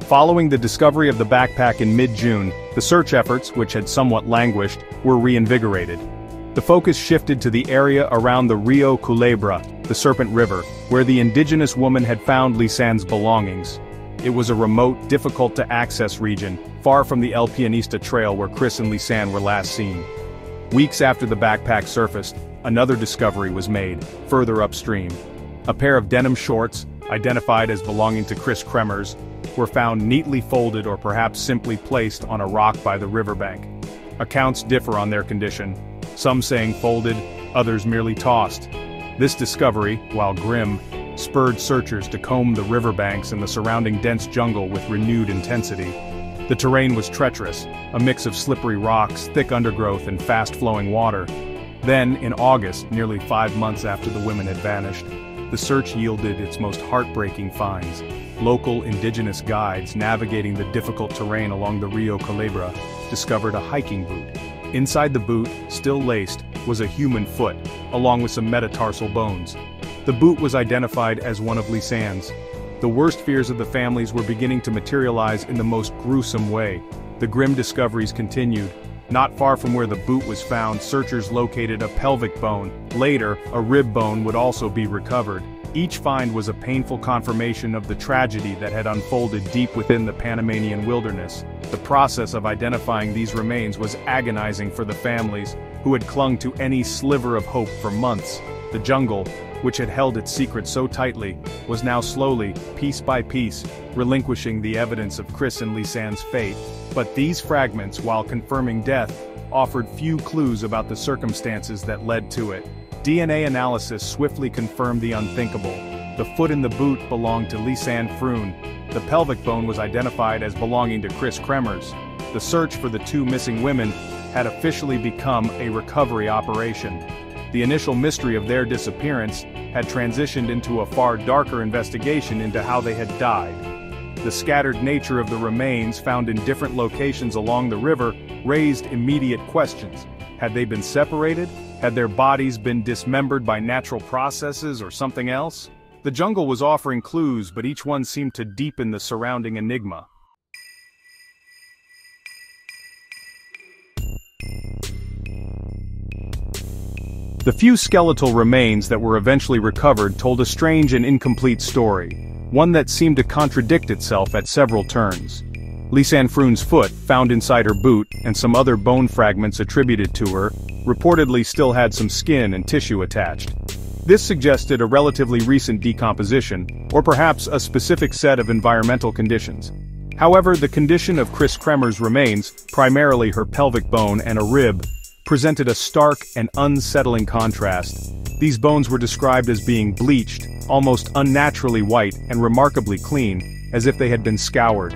Following the discovery of the backpack in mid-June, the search efforts, which had somewhat languished, were reinvigorated. The focus shifted to the area around the Rio Culebra, the Serpent River, where the indigenous woman had found Lisanne's belongings. It was a remote, difficult-to-access region, far from the El Pianista trail where Chris and Lisanne were last seen. Weeks after the backpack surfaced, another discovery was made, further upstream. A pair of denim shorts, identified as belonging to Chris Kremers, were found neatly folded or perhaps simply placed on a rock by the riverbank. Accounts differ on their condition, some saying folded, others merely tossed. This discovery, while grim, spurred searchers to comb the riverbanks and the surrounding dense jungle with renewed intensity. The terrain was treacherous, a mix of slippery rocks, thick undergrowth, and fast-flowing water. Then, in August, nearly 5 months after the women had vanished, the search yielded its most heartbreaking finds. Local indigenous guides navigating the difficult terrain along the Rio Culebra discovered a hiking boot. Inside the boot, still laced, was a human foot, along with some metatarsal bones. The boot was identified as one of Lisanne's. The worst fears of the families were beginning to materialize in the most gruesome way. The grim discoveries continued. Not far from where the boot was found, searchers located a pelvic bone. Later, a rib bone would also be recovered. Each find was a painful confirmation of the tragedy that had unfolded deep within the Panamanian wilderness. The process of identifying these remains was agonizing for the families, who had clung to any sliver of hope for months. The jungle, which had held its secret so tightly, was now slowly, piece by piece, relinquishing the evidence of Chris and Lisanne's fate. But these fragments, while confirming death, offered few clues about the circumstances that led to it. DNA analysis swiftly confirmed the unthinkable. The foot in the boot belonged to Lisanne Froon. The pelvic bone was identified as belonging to Chris Kremers. The search for the two missing women had officially become a recovery operation. The initial mystery of their disappearance had transitioned into a far darker investigation into how they had died. The scattered nature of the remains found in different locations along the river raised immediate questions. Had they been separated? Had their bodies been dismembered by natural processes or something else? The jungle was offering clues, but each one seemed to deepen the surrounding enigma. The few skeletal remains that were eventually recovered told a strange and incomplete story, one that seemed to contradict itself at several turns. Lisanne Froon's foot, found inside her boot, and some other bone fragments attributed to her, reportedly still had some skin and tissue attached. This suggested a relatively recent decomposition, or perhaps a specific set of environmental conditions. However, the condition of Chris Kremers' remains, primarily her pelvic bone and a rib, presented a stark and unsettling contrast. These bones were described as being bleached, almost unnaturally white and remarkably clean, as if they had been scoured.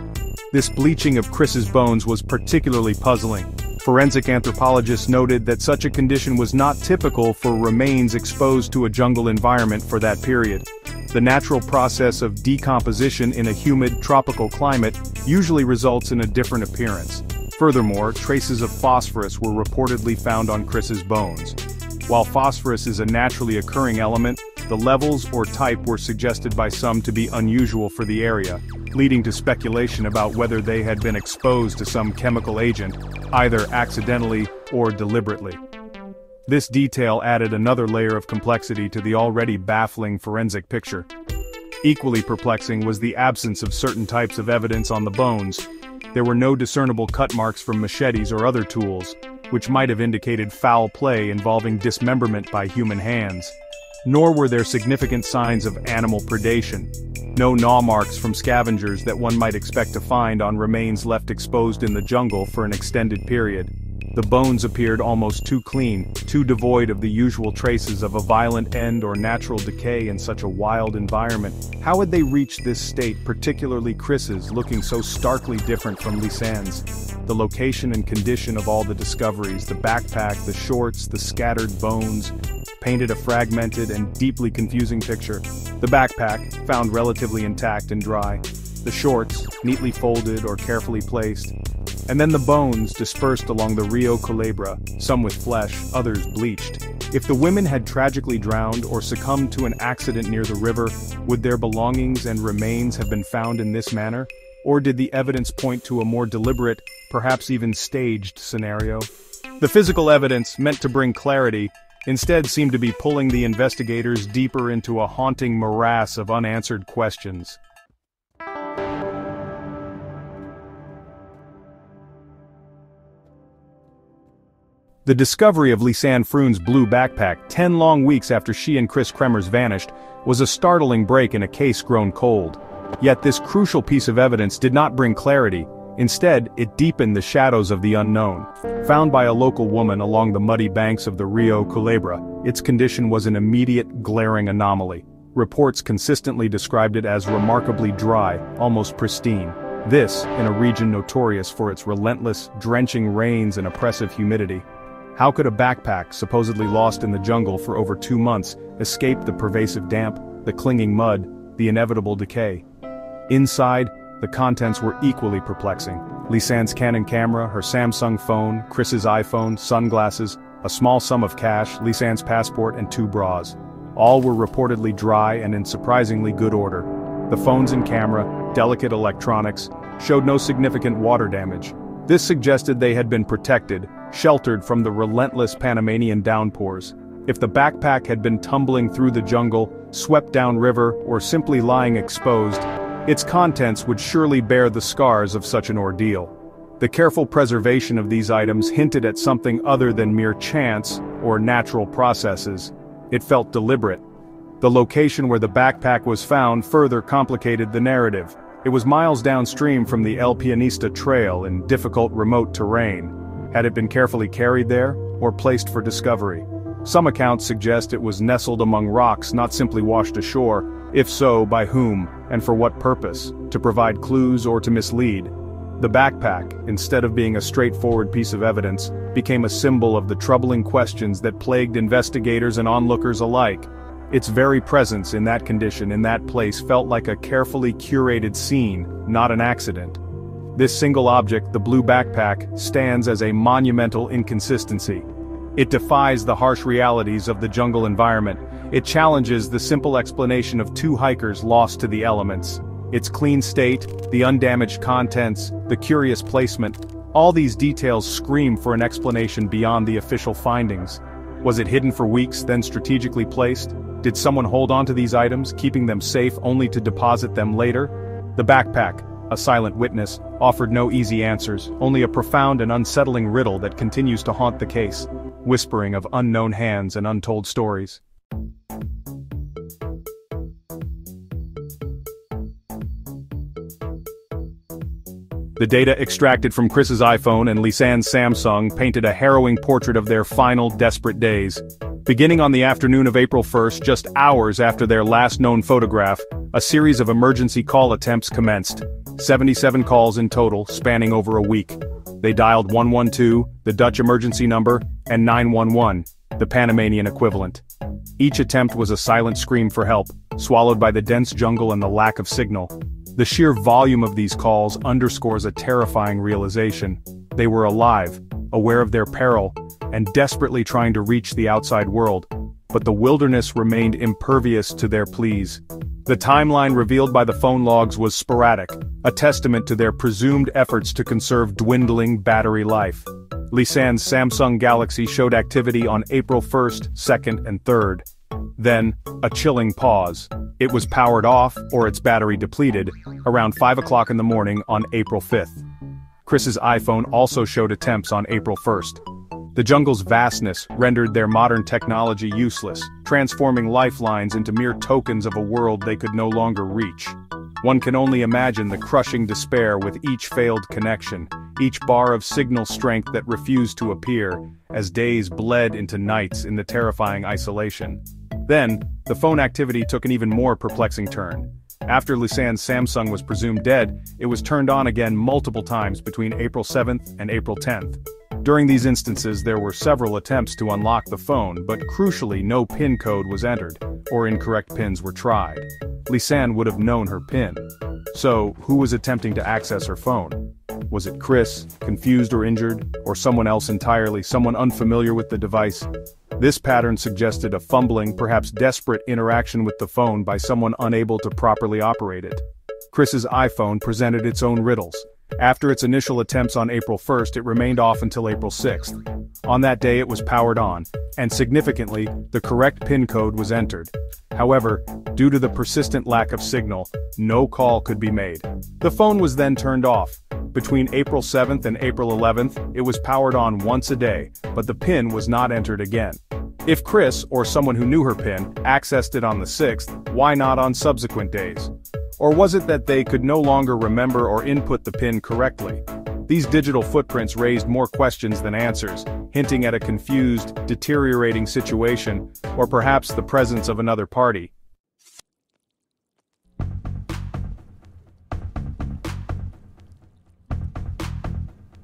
This bleaching of Chris's bones was particularly puzzling. Forensic anthropologists noted that such a condition was not typical for remains exposed to a jungle environment for that period. The natural process of decomposition in a humid, tropical climate usually results in a different appearance. Furthermore, traces of phosphorus were reportedly found on Chris's bones. While phosphorus is a naturally occurring element, the levels or type were suggested by some to be unusual for the area. leading to speculation about whether they had been exposed to some chemical agent, either accidentally or deliberately. This detail added another layer of complexity to the already baffling forensic picture. Equally perplexing was the absence of certain types of evidence on the bones. There were no discernible cut marks from machetes or other tools, which might have indicated foul play involving dismemberment by human hands. Nor were there significant signs of animal predation. No gnaw marks from scavengers that one might expect to find on remains left exposed in the jungle for an extended period. The bones appeared almost too clean, too devoid of the usual traces of a violent end or natural decay in such a wild environment. How had they reached this state, particularly Chris's, looking so starkly different from Lisanne's? The location and condition of all the discoveries, the backpack, the shorts, the scattered bones, painted a fragmented and deeply confusing picture. The backpack, found relatively intact and dry. The shorts, neatly folded or carefully placed. And then the bones dispersed along the Rio Culebra, some with flesh, others bleached. If the women had tragically drowned or succumbed to an accident near the river, would their belongings and remains have been found in this manner? Or did the evidence point to a more deliberate, perhaps even staged scenario? The physical evidence, meant to bring clarity, instead seemed to be pulling the investigators deeper into a haunting morass of unanswered questions. The discovery of Lisanne Froon's blue backpack 10 long weeks after she and Chris Kremers vanished was a startling break in a case grown cold. Yet this crucial piece of evidence did not bring clarity. Instead, it deepened the shadows of the unknown. Found by a local woman along the muddy banks of the Rio Culebra, its condition was an immediate, glaring anomaly. Reports consistently described it as remarkably dry, almost pristine. This, in a region notorious for its relentless, drenching rains and oppressive humidity. How could a backpack, supposedly lost in the jungle for over 2 months, escape the pervasive damp, the clinging mud, the inevitable decay? Inside, the contents were equally perplexing. Lisanne's Canon camera, her Samsung phone, Chris's iPhone, sunglasses, a small sum of cash, Lisanne's passport, and 2 bras. All were reportedly dry and in surprisingly good order. The phones and camera, delicate electronics, showed no significant water damage. This suggested they had been protected, sheltered from the relentless Panamanian downpours. If the backpack had been tumbling through the jungle, swept downriver, or simply lying exposed, its contents would surely bear the scars of such an ordeal. The careful preservation of these items hinted at something other than mere chance or natural processes. It felt deliberate. The location where the backpack was found further complicated the narrative. It was miles downstream from the El Pianista Trail in difficult remote terrain. Had it been carefully carried there, or placed for discovery? Some accounts suggest it was nestled among rocks, not simply washed ashore. If so, by whom, and for what purpose? To provide clues or to mislead? The backpack, instead of being a straightforward piece of evidence, became a symbol of the troubling questions that plagued investigators and onlookers alike. Its very presence in that condition, in that place, felt like a carefully curated scene, not an accident. This single object, the blue backpack, stands as a monumental inconsistency. It defies the harsh realities of the jungle environment. It challenges the simple explanation of 2 hikers lost to the elements. Its clean state, the undamaged contents, the curious placement, all these details scream for an explanation beyond the official findings. Was it hidden for weeks, then strategically placed? Did someone hold on to these items, keeping them safe only to deposit them later? The backpack, a silent witness, offered no easy answers, only a profound and unsettling riddle that continues to haunt the case, whispering of unknown hands and untold stories. The data extracted from Chris's iPhone and Lisanne's Samsung painted a harrowing portrait of their final, desperate days. Beginning on the afternoon of April 1st, just hours after their last known photograph, a series of emergency call attempts commenced. 77 calls in total, spanning over a week. They dialed 112, the Dutch emergency number, and 911, the Panamanian equivalent. Each attempt was a silent scream for help, swallowed by the dense jungle and the lack of signal. The sheer volume of these calls underscores a terrifying realization. They were alive, aware of their peril, and desperately trying to reach the outside world, but the wilderness remained impervious to their pleas. The timeline revealed by the phone logs was sporadic, a testament to their presumed efforts to conserve dwindling battery life. Lisanne's Samsung Galaxy showed activity on April 1st, 2nd, and 3rd. Then, a chilling pause. It was powered off, or its battery depleted, around 5 o'clock in the morning on April 5th. Chris's iPhone also showed attempts on April 1st. The jungle's vastness rendered their modern technology useless, transforming lifelines into mere tokens of a world they could no longer reach. One can only imagine the crushing despair with each failed connection, each bar of signal strength that refused to appear, as days bled into nights in the terrifying isolation. Then, the phone activity took an even more perplexing turn. After Lisanne's Samsung was presumed dead, it was turned on again multiple times between April 7th and April 10th. During these instances there were several attempts to unlock the phone, but crucially no PIN code was entered, or incorrect pins were tried. Lisanne would have known her PIN. So, who was attempting to access her phone? Was it Chris, confused or injured, or someone else entirely, someone unfamiliar with the device? This pattern suggested a fumbling, perhaps desperate interaction with the phone by someone unable to properly operate it. Chris's iPhone presented its own riddles. After its initial attempts on April 1st, it remained off until April 6th. On that day it was powered on, and significantly, the correct PIN code was entered. However, due to the persistent lack of signal, no call could be made. The phone was then turned off. Between April 7th and April 11th, it was powered on once a day, but the PIN was not entered again. If Chris, or someone who knew her PIN, accessed it on the 6th, why not on subsequent days? Or was it that they could no longer remember or input the PIN correctly? These digital footprints raised more questions than answers, hinting at a confused, deteriorating situation, or perhaps the presence of another party.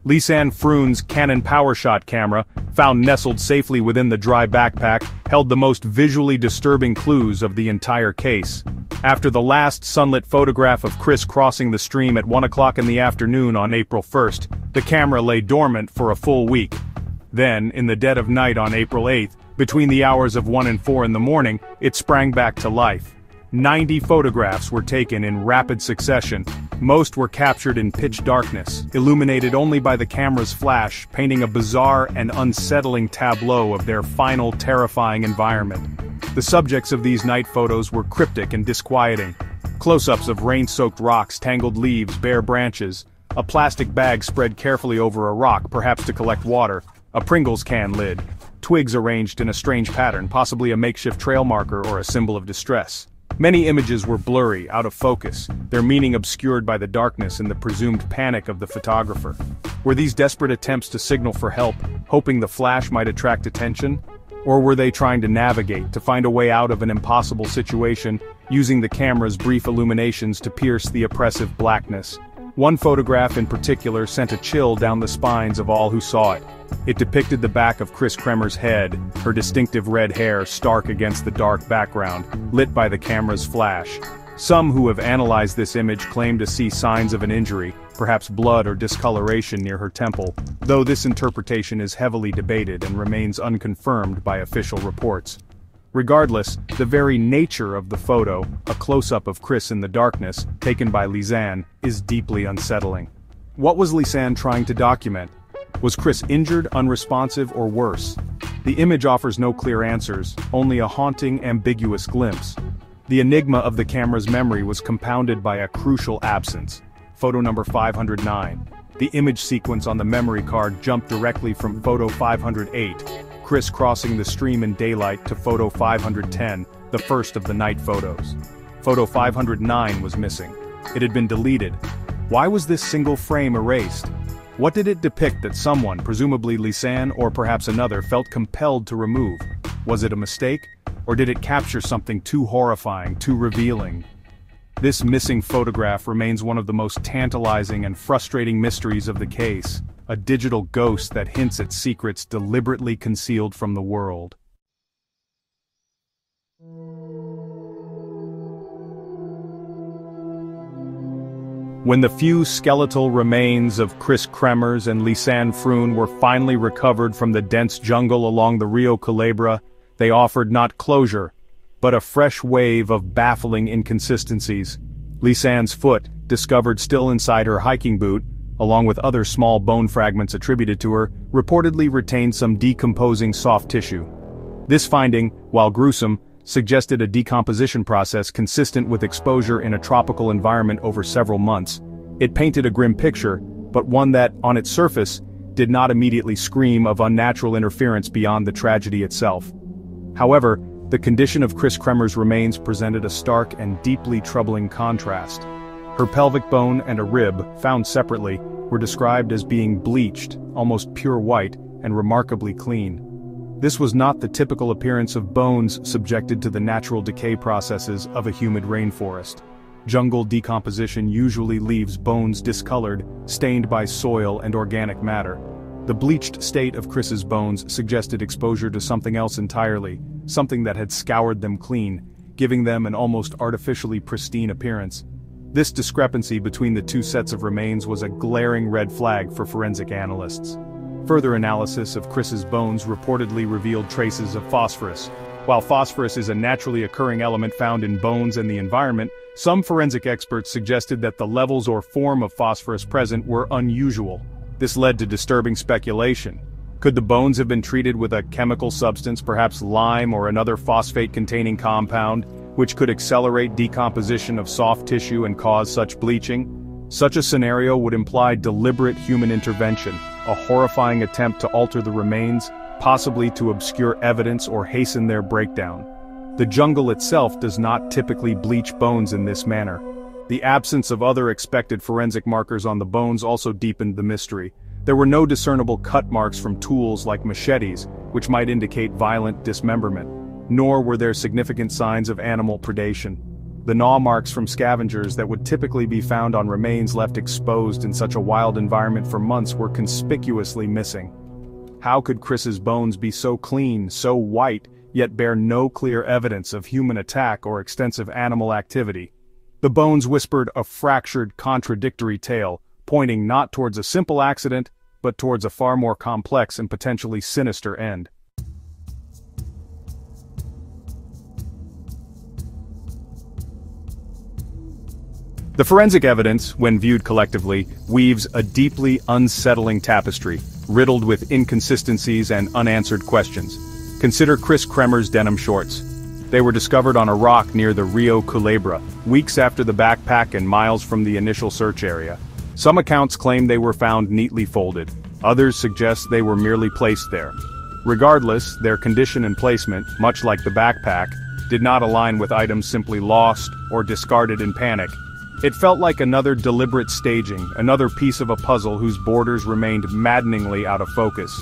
Lisanne Froon's Canon PowerShot camera, found nestled safely within the dry backpack, held the most visually disturbing clues of the entire case. After the last sunlit photograph of Chris crossing the stream at 1 o'clock in the afternoon on April 1st, the camera lay dormant for a full week. Then, in the dead of night on April 8th, between the hours of 1 and 4 in the morning, it sprang back to life. 90 photographs were taken in rapid succession. Most were captured in pitch darkness, illuminated only by the camera's flash, painting a bizarre and unsettling tableau of their final terrifying environment. The subjects of these night photos were cryptic and disquieting. Close-ups of rain-soaked rocks, tangled leaves, bare branches, a plastic bag spread carefully over a rock, perhaps to collect water, a Pringles can lid, twigs arranged in a strange pattern, possibly a makeshift trail marker or a symbol of distress. Many images were blurry, out of focus, their meaning obscured by the darkness and the presumed panic of the photographer. Were these desperate attempts to signal for help, hoping the flash might attract attention? Or were they trying to navigate, to find a way out of an impossible situation, using the camera's brief illuminations to pierce the oppressive blackness? One photograph in particular sent a chill down the spines of all who saw it. It depicted the back of Chris Kremer's head, her distinctive red hair stark against the dark background, lit by the camera's flash. Some who have analyzed this image claim to see signs of an injury, perhaps blood or discoloration near her temple, though this interpretation is heavily debated and remains unconfirmed by official reports. Regardless, the very nature of the photo, a close-up of Chris in the darkness, taken by Lisanne, is deeply unsettling. What was Lisanne trying to document? Was Chris injured, unresponsive, or worse? The image offers no clear answers, only a haunting, ambiguous glimpse. The enigma of the camera's memory was compounded by a crucial absence. Photo number 509. The image sequence on the memory card jumped directly from photo 508, Chris crossing the stream in daylight, to photo 510, the first of the night photos. Photo 509 was missing. It had been deleted. Why was this single frame erased? What did it depict that someone, presumably Lisanne or perhaps another, felt compelled to remove? Was it a mistake? Or did it capture something too horrifying, too revealing? This missing photograph remains one of the most tantalizing and frustrating mysteries of the case, a digital ghost that hints at secrets deliberately concealed from the world. When the few skeletal remains of Chris Kremers and Lisanne Froon were finally recovered from the dense jungle along the Rio Culebra, they offered not closure, but a fresh wave of baffling inconsistencies. Lisanne's foot, discovered still inside her hiking boot, along with other small bone fragments attributed to her, reportedly retained some decomposing soft tissue. This finding, while gruesome, suggested a decomposition process consistent with exposure in a tropical environment over several months. It painted a grim picture, but one that, on its surface, did not immediately scream of unnatural interference beyond the tragedy itself. However, the condition of Chris Kremer's remains presented a stark and deeply troubling contrast. Her pelvic bone and a rib, found separately, were described as being bleached, almost pure white, and remarkably clean. This was not the typical appearance of bones subjected to the natural decay processes of a humid rainforest. Jungle decomposition usually leaves bones discolored, stained by soil and organic matter. The bleached state of Chris's bones suggested exposure to something else entirely, something that had scoured them clean, giving them an almost artificially pristine appearance. This discrepancy between the two sets of remains was a glaring red flag for forensic analysts. Further analysis of Chris's bones reportedly revealed traces of phosphorus. While phosphorus is a naturally occurring element found in bones and the environment, some forensic experts suggested that the levels or form of phosphorus present were unusual. This led to disturbing speculation. Could the bones have been treated with a chemical substance, perhaps lime or another phosphate-containing compound, which could accelerate decomposition of soft tissue and cause such bleaching? Such a scenario would imply deliberate human intervention, a horrifying attempt to alter the remains, possibly to obscure evidence or hasten their breakdown. The jungle itself does not typically bleach bones in this manner. The absence of other expected forensic markers on the bones also deepened the mystery. There were no discernible cut marks from tools like machetes, which might indicate violent dismemberment, nor were there significant signs of animal predation. The gnaw marks from scavengers that would typically be found on remains left exposed in such a wild environment for months were conspicuously missing. How could Chris's bones be so clean, so white, yet bear no clear evidence of human attack or extensive animal activity? The bones whispered a fractured, contradictory tale, pointing not towards a simple accident, but towards a far more complex and potentially sinister end. The forensic evidence, when viewed collectively, weaves a deeply unsettling tapestry, riddled with inconsistencies and unanswered questions. Consider Chris Kremer's denim shorts. They were discovered on a rock near the Rio Culebra, weeks after the backpack and miles from the initial search area. Some accounts claim they were found neatly folded. Others suggest they were merely placed there. Regardless, their condition and placement, much like the backpack, did not align with items simply lost or discarded in panic. It felt like another deliberate staging, another piece of a puzzle whose borders remained maddeningly out of focus.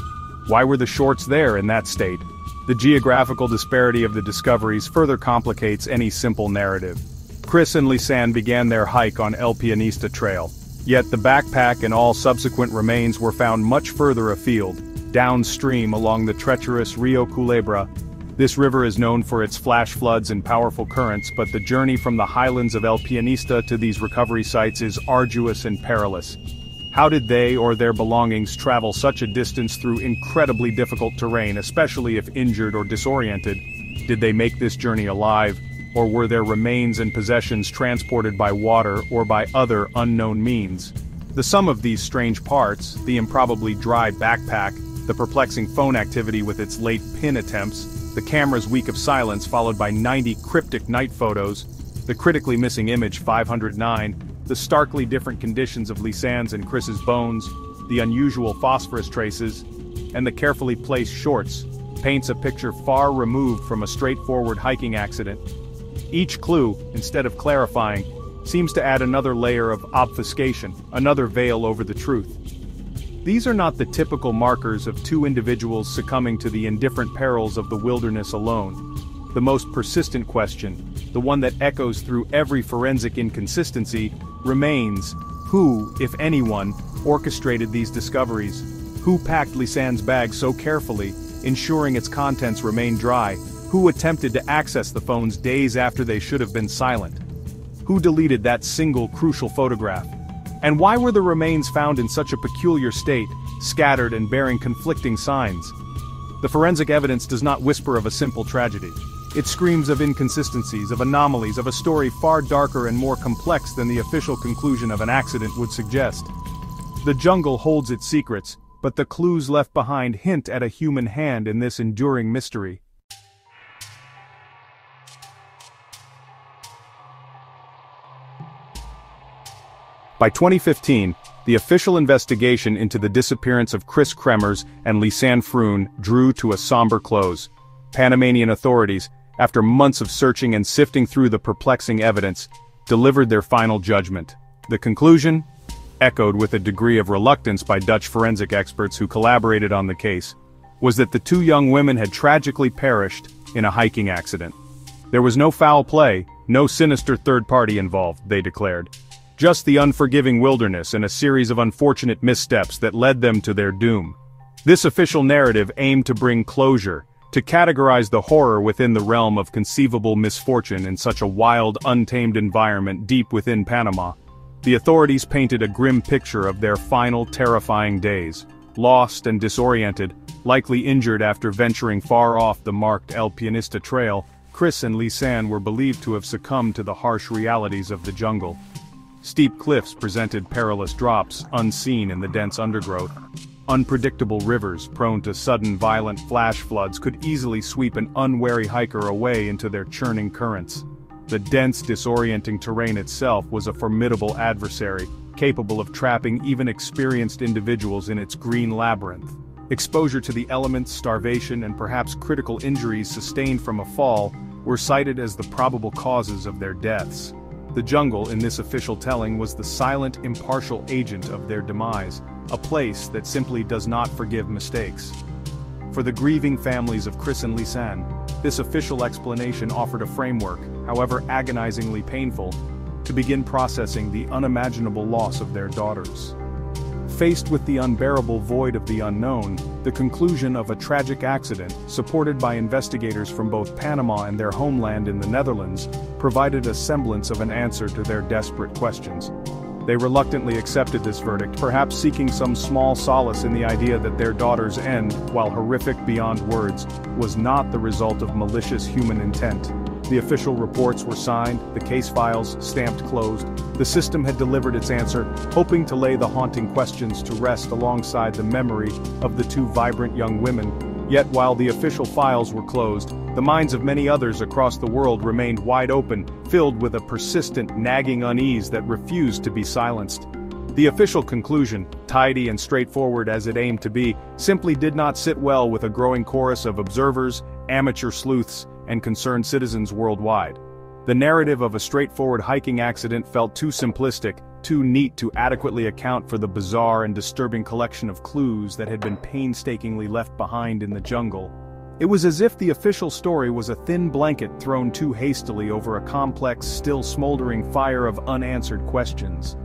Why were the shorts there in that state? The geographical disparity of the discoveries further complicates any simple narrative. Chris and Lisanne began their hike on El Pianista Trail, yet the backpack and all subsequent remains were found much further afield, downstream along the treacherous Rio Culebra. This river is known for its flash floods and powerful currents, but the journey from the highlands of El Pianista to these recovery sites is arduous and perilous. How did they or their belongings travel such a distance through incredibly difficult terrain, especially if injured or disoriented? Did they make this journey alive, or were their remains and possessions transported by water or by other unknown means? The sum of these strange parts, the improbably dry backpack, the perplexing phone activity with its late pin attempts, the camera's week of silence followed by 90 cryptic night photos, the critically missing image 509, the starkly different conditions of Lisanne's and Chris's bones, the unusual phosphorus traces, and the carefully placed shorts, paints a picture far removed from a straightforward hiking accident. Each clue, instead of clarifying, seems to add another layer of obfuscation, another veil over the truth. These are not the typical markers of two individuals succumbing to the indifferent perils of the wilderness alone. The most persistent question, the one that echoes through every forensic inconsistency, remains: who, if anyone, orchestrated these discoveries? Who packed Lisanne's bag so carefully, ensuring its contents remained dry? Who attempted to access the phones days after they should have been silent? Who deleted that single crucial photograph? And why were the remains found in such a peculiar state, scattered and bearing conflicting signs? The forensic evidence does not whisper of a simple tragedy. It screams of inconsistencies, of anomalies, of a story far darker and more complex than the official conclusion of an accident would suggest. The jungle holds its secrets, but the clues left behind hint at a human hand in this enduring mystery. By 2015, the official investigation into the disappearance of Chris Kremers and Lisanne drew to a somber close. Panamanian authorities, after months of searching and sifting through the perplexing evidence, delivered their final judgment. The conclusion? Echoed with a degree of reluctance by Dutch forensic experts who collaborated on the case, was that the two young women had tragically perished in a hiking accident. There was no foul play, no sinister third party involved, they declared. Just the unforgiving wilderness and a series of unfortunate missteps that led them to their doom. This official narrative aimed to bring closure, to categorize the horror within the realm of conceivable misfortune in such a wild, untamed environment deep within Panama. The authorities painted a grim picture of their final terrifying days. Lost and disoriented, likely injured after venturing far off the marked El Pianista trail, Chris and Lisanne were believed to have succumbed to the harsh realities of the jungle. Steep cliffs presented perilous drops, unseen in the dense undergrowth. Unpredictable rivers, prone to sudden violent flash floods, could easily sweep an unwary hiker away into their churning currents. The dense, disorienting terrain itself was a formidable adversary, capable of trapping even experienced individuals in its green labyrinth. Exposure to the elements, starvation, and perhaps critical injuries sustained from a fall were cited as the probable causes of their deaths. The jungle, in this official telling, was the silent, impartial agent of their demise, a place that simply does not forgive mistakes. For the grieving families of Chris and Lisanne, this official explanation offered a framework, however agonizingly painful, to begin processing the unimaginable loss of their daughters. Faced with the unbearable void of the unknown, the conclusion of a tragic accident, supported by investigators from both Panama and their homeland in the Netherlands, provided a semblance of an answer to their desperate questions. They reluctantly accepted this verdict, perhaps seeking some small solace in the idea that their daughter's end, while horrific beyond words, was not the result of malicious human intent. The official reports were signed, the case files stamped closed. The system had delivered its answer, hoping to lay the haunting questions to rest alongside the memory of the two vibrant young women. Yet while the official files were closed, the minds of many others across the world remained wide open, filled with a persistent, nagging unease that refused to be silenced. The official conclusion, tidy and straightforward as it aimed to be, simply did not sit well with a growing chorus of observers, amateur sleuths, and concerned citizens worldwide. The narrative of a straightforward hiking accident felt too simplistic, too neat to adequately account for the bizarre and disturbing collection of clues that had been painstakingly left behind in the jungle. It was as if the official story was a thin blanket thrown too hastily over a complex, still smoldering fire of unanswered questions.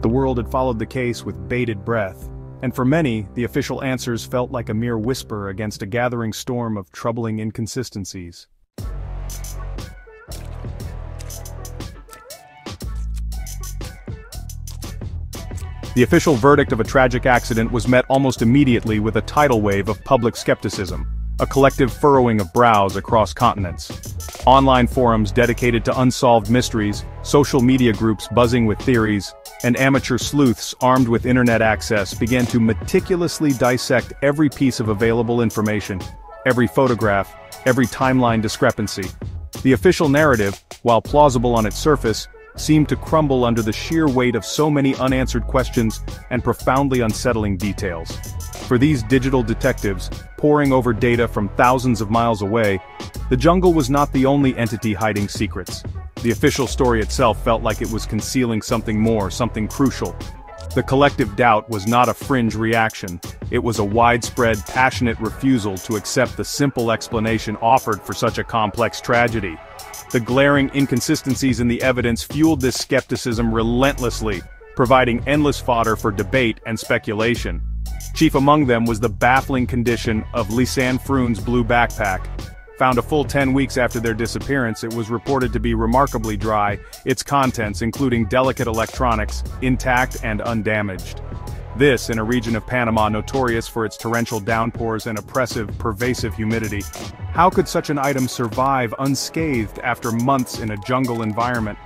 The world had followed the case with bated breath, and for many, the official answers felt like a mere whisper against a gathering storm of troubling inconsistencies. The official verdict of a tragic accident was met almost immediately with a tidal wave of public skepticism, a collective furrowing of brows across continents. Online forums dedicated to unsolved mysteries, social media groups buzzing with theories, and amateur sleuths armed with internet access began to meticulously dissect every piece of available information, every photograph, every timeline discrepancy. The official narrative, while plausible on its surface, seemed to crumble under the sheer weight of so many unanswered questions and profoundly unsettling details. For these digital detectives, poring over data from thousands of miles away, the jungle was not the only entity hiding secrets. The official story itself felt like it was concealing something more, something crucial. The collective doubt was not a fringe reaction, it was a widespread, passionate refusal to accept the simple explanation offered for such a complex tragedy. The glaring inconsistencies in the evidence fueled this skepticism relentlessly, providing endless fodder for debate and speculation. Chief among them was the baffling condition of Lisanne's blue backpack. Found a full 10 weeks after their disappearance, it was reported to be remarkably dry, its contents, including delicate electronics, intact and undamaged. This, in a region of Panama notorious for its torrential downpours and oppressive, pervasive humidity. How could such an item survive unscathed after months in a jungle environment?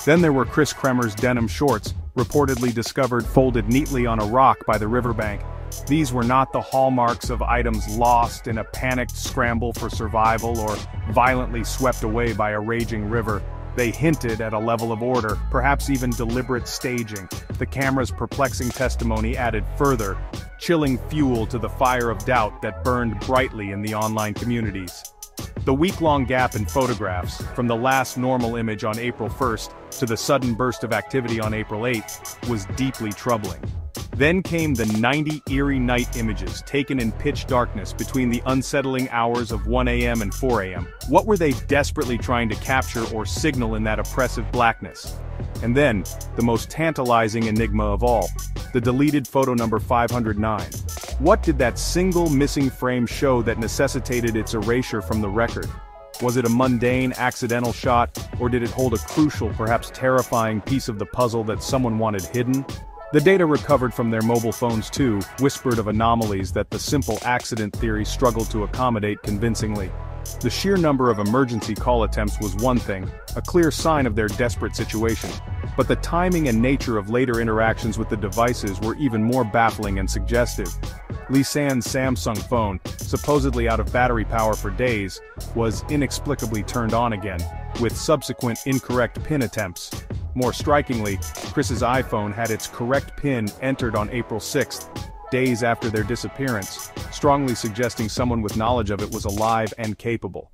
Then there were Chris Kremer's denim shorts, reportedly discovered folded neatly on a rock by the riverbank. These were not the hallmarks of items lost in a panicked scramble for survival or violently swept away by a raging river. They hinted at a level of order, perhaps even deliberate staging. The camera's perplexing testimony added further, chilling fuel to the fire of doubt that burned brightly in the online communities. The week-long gap in photographs, from the last normal image on April 1st to the sudden burst of activity on April 8th, was deeply troubling. Then came the 90 eerie night images taken in pitch darkness between the unsettling hours of 1 a.m. and 4 a.m. What were they desperately trying to capture or signal in that oppressive blackness? And then, the most tantalizing enigma of all, the deleted photo number 509. What did that single missing frame show that necessitated its erasure from the record? Was it a mundane, accidental shot, or did it hold a crucial, perhaps terrifying piece of the puzzle that someone wanted hidden? The data recovered from their mobile phones too whispered of anomalies that the simple accident theory struggled to accommodate convincingly. The sheer number of emergency call attempts was one thing, a clear sign of their desperate situation. But the timing and nature of later interactions with the devices were even more baffling and suggestive. Lisanne's Samsung phone, supposedly out of battery power for days, was inexplicably turned on again, with subsequent incorrect PIN attempts. More strikingly, Chris's iPhone had its correct PIN entered on April 6th, days after their disappearance, strongly suggesting someone with knowledge of it was alive and capable.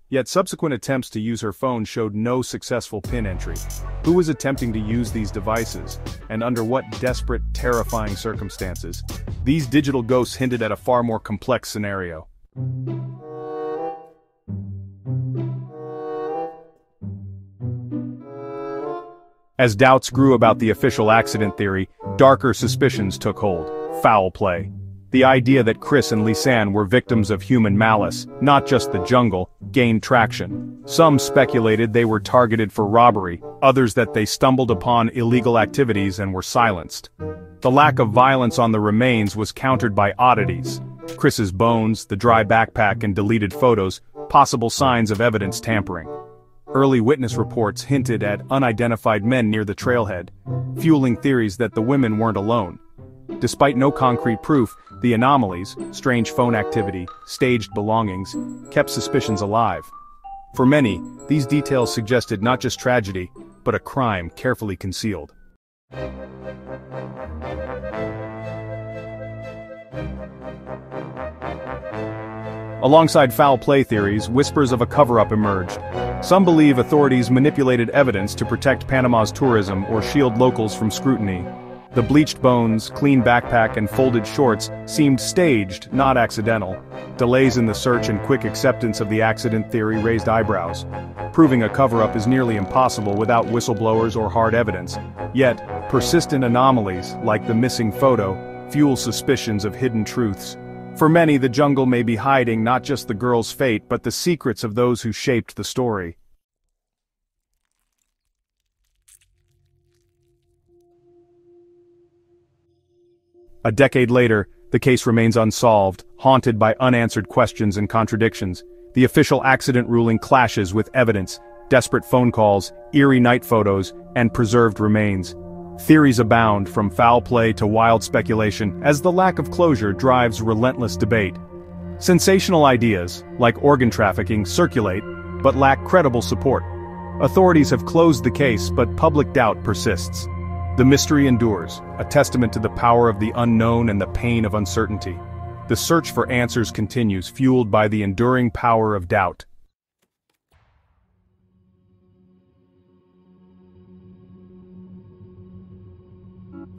Yet subsequent attempts to use her phone showed no successful PIN entry. Who was attempting to use these devices, and under what desperate, terrifying circumstances? These digital ghosts hinted at a far more complex scenario. As doubts grew about the official accident theory, darker suspicions took hold. Foul play. The idea that Chris and Lisanne were victims of human malice, not just the jungle, gained traction. Some speculated they were targeted for robbery, others that they stumbled upon illegal activities and were silenced. The lack of violence on the remains was countered by oddities. Chris's bones, the dry backpack and deleted photos, possible signs of evidence tampering. Early witness reports hinted at unidentified men near the trailhead, fueling theories that the women weren't alone. Despite no concrete proof, the anomalies, strange phone activity, staged belongings, kept suspicions alive. For many, these details suggested not just tragedy, but a crime carefully concealed. Alongside foul play theories, whispers of a cover-up emerged. Some believe authorities manipulated evidence to protect Panama's tourism or shield locals from scrutiny. The bleached bones, clean backpack and folded shorts seemed staged, not accidental. Delays in the search and quick acceptance of the accident theory raised eyebrows. Proving a cover-up is nearly impossible without whistleblowers or hard evidence. Yet, persistent anomalies, like the missing photo, fuel suspicions of hidden truths. For many, the jungle may be hiding not just the girl's fate but the secrets of those who shaped the story. A decade later, the case remains unsolved, haunted by unanswered questions and contradictions. The official accident ruling clashes with evidence, desperate phone calls, eerie night photos, and preserved remains. Theories abound, from foul play to wild speculation, as the lack of closure drives relentless debate. Sensational ideas, like organ trafficking, circulate, but lack credible support. Authorities have closed the case, but public doubt persists. The mystery endures, a testament to the power of the unknown and the pain of uncertainty. The search for answers continues, fueled by the enduring power of doubt.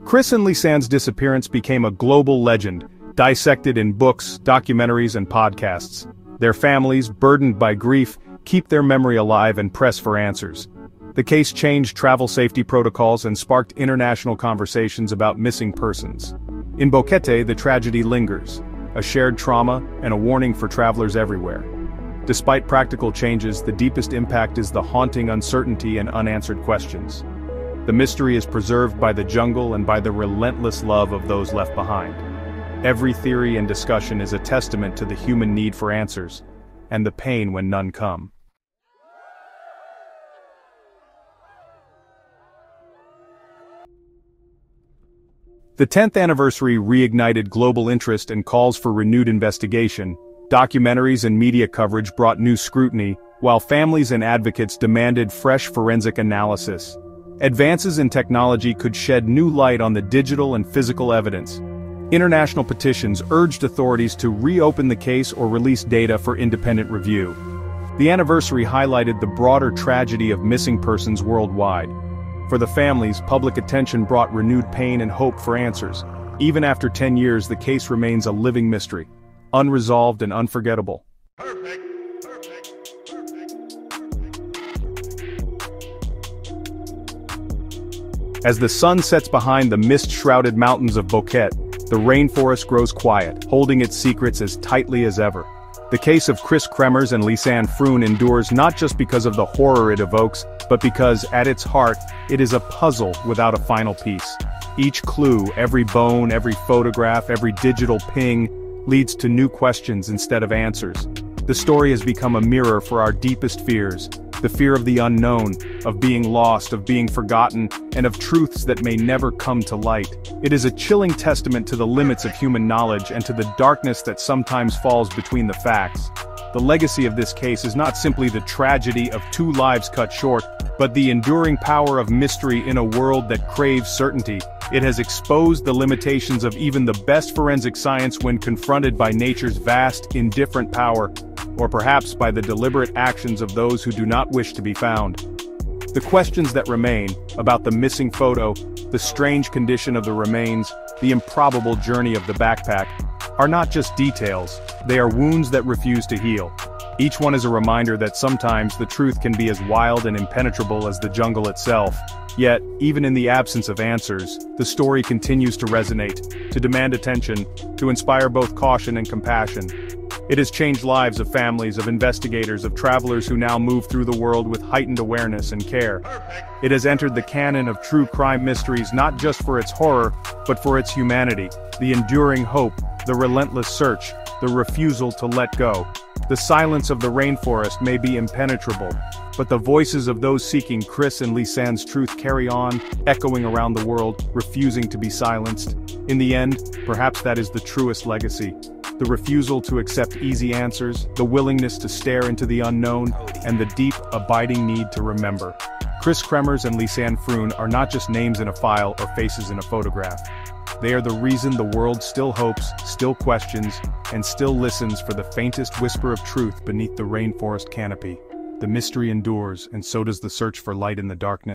Chris and Lisanne's disappearance became a global legend, dissected in books, documentaries, and podcasts. Their families, burdened by grief, keep their memory alive and press for answers. The case changed travel safety protocols and sparked international conversations about missing persons. In Boquete, the tragedy lingers, a shared trauma and a warning for travelers everywhere. Despite practical changes, the deepest impact is the haunting uncertainty and unanswered questions. The mystery is preserved by the jungle and by the relentless love of those left behind. Every theory and discussion is a testament to the human need for answers, and the pain when none come. The 10th anniversary reignited global interest and calls for renewed investigation. Documentaries and media coverage brought new scrutiny, while families and advocates demanded fresh forensic analysis. Advances in technology could shed new light on the digital and physical evidence. International petitions urged authorities to reopen the case or release data for independent review. The anniversary highlighted the broader tragedy of missing persons worldwide. For the families, public attention brought renewed pain and hope for answers. Even after 10 years, the case remains a living mystery, unresolved and unforgettable. Perfect. As the sun sets behind the mist-shrouded mountains of Bouquet, the rainforest grows quiet, holding its secrets as tightly as ever. The case of Chris Kremers and Lisanne endures not just because of the horror it evokes, but because, at its heart, it is a puzzle without a final piece. Each clue, every bone, every photograph, every digital ping, leads to new questions instead of answers. The story has become a mirror for our deepest fears, the fear of the unknown, of being lost, of being forgotten, and of truths that may never come to light. It is a chilling testament to the limits of human knowledge and to the darkness that sometimes falls between the facts. The legacy of this case is not simply the tragedy of 2 lives cut short, but the enduring power of mystery in a world that craves certainty. It has exposed the limitations of even the best forensic science when confronted by nature's vast, indifferent power, or perhaps by the deliberate actions of those who do not wish to be found. The questions that remain, about the missing photo, the strange condition of the remains, the improbable journey of the backpack, are not just details, they are wounds that refuse to heal. Each one is a reminder that sometimes the truth can be as wild and impenetrable as the jungle itself. Yet, even in the absence of answers, the story continues to resonate, to demand attention, to inspire both caution and compassion. It has changed lives of families, of investigators, of travelers who now move through the world with heightened awareness and care. It has entered the canon of true crime mysteries not just for its horror, but for its humanity, the enduring hope, the relentless search, the refusal to let go. The silence of the rainforest may be impenetrable, but the voices of those seeking Chris and Lisanne's truth carry on, echoing around the world, refusing to be silenced. In the end, perhaps that is the truest legacy. The refusal to accept easy answers, the willingness to stare into the unknown, and the deep, abiding need to remember. Chris Kremers and Lisanne are not just names in a file or faces in a photograph. They are the reason the world still hopes, still questions, and still listens for the faintest whisper of truth beneath the rainforest canopy. The mystery endures, and so does the search for light in the darkness.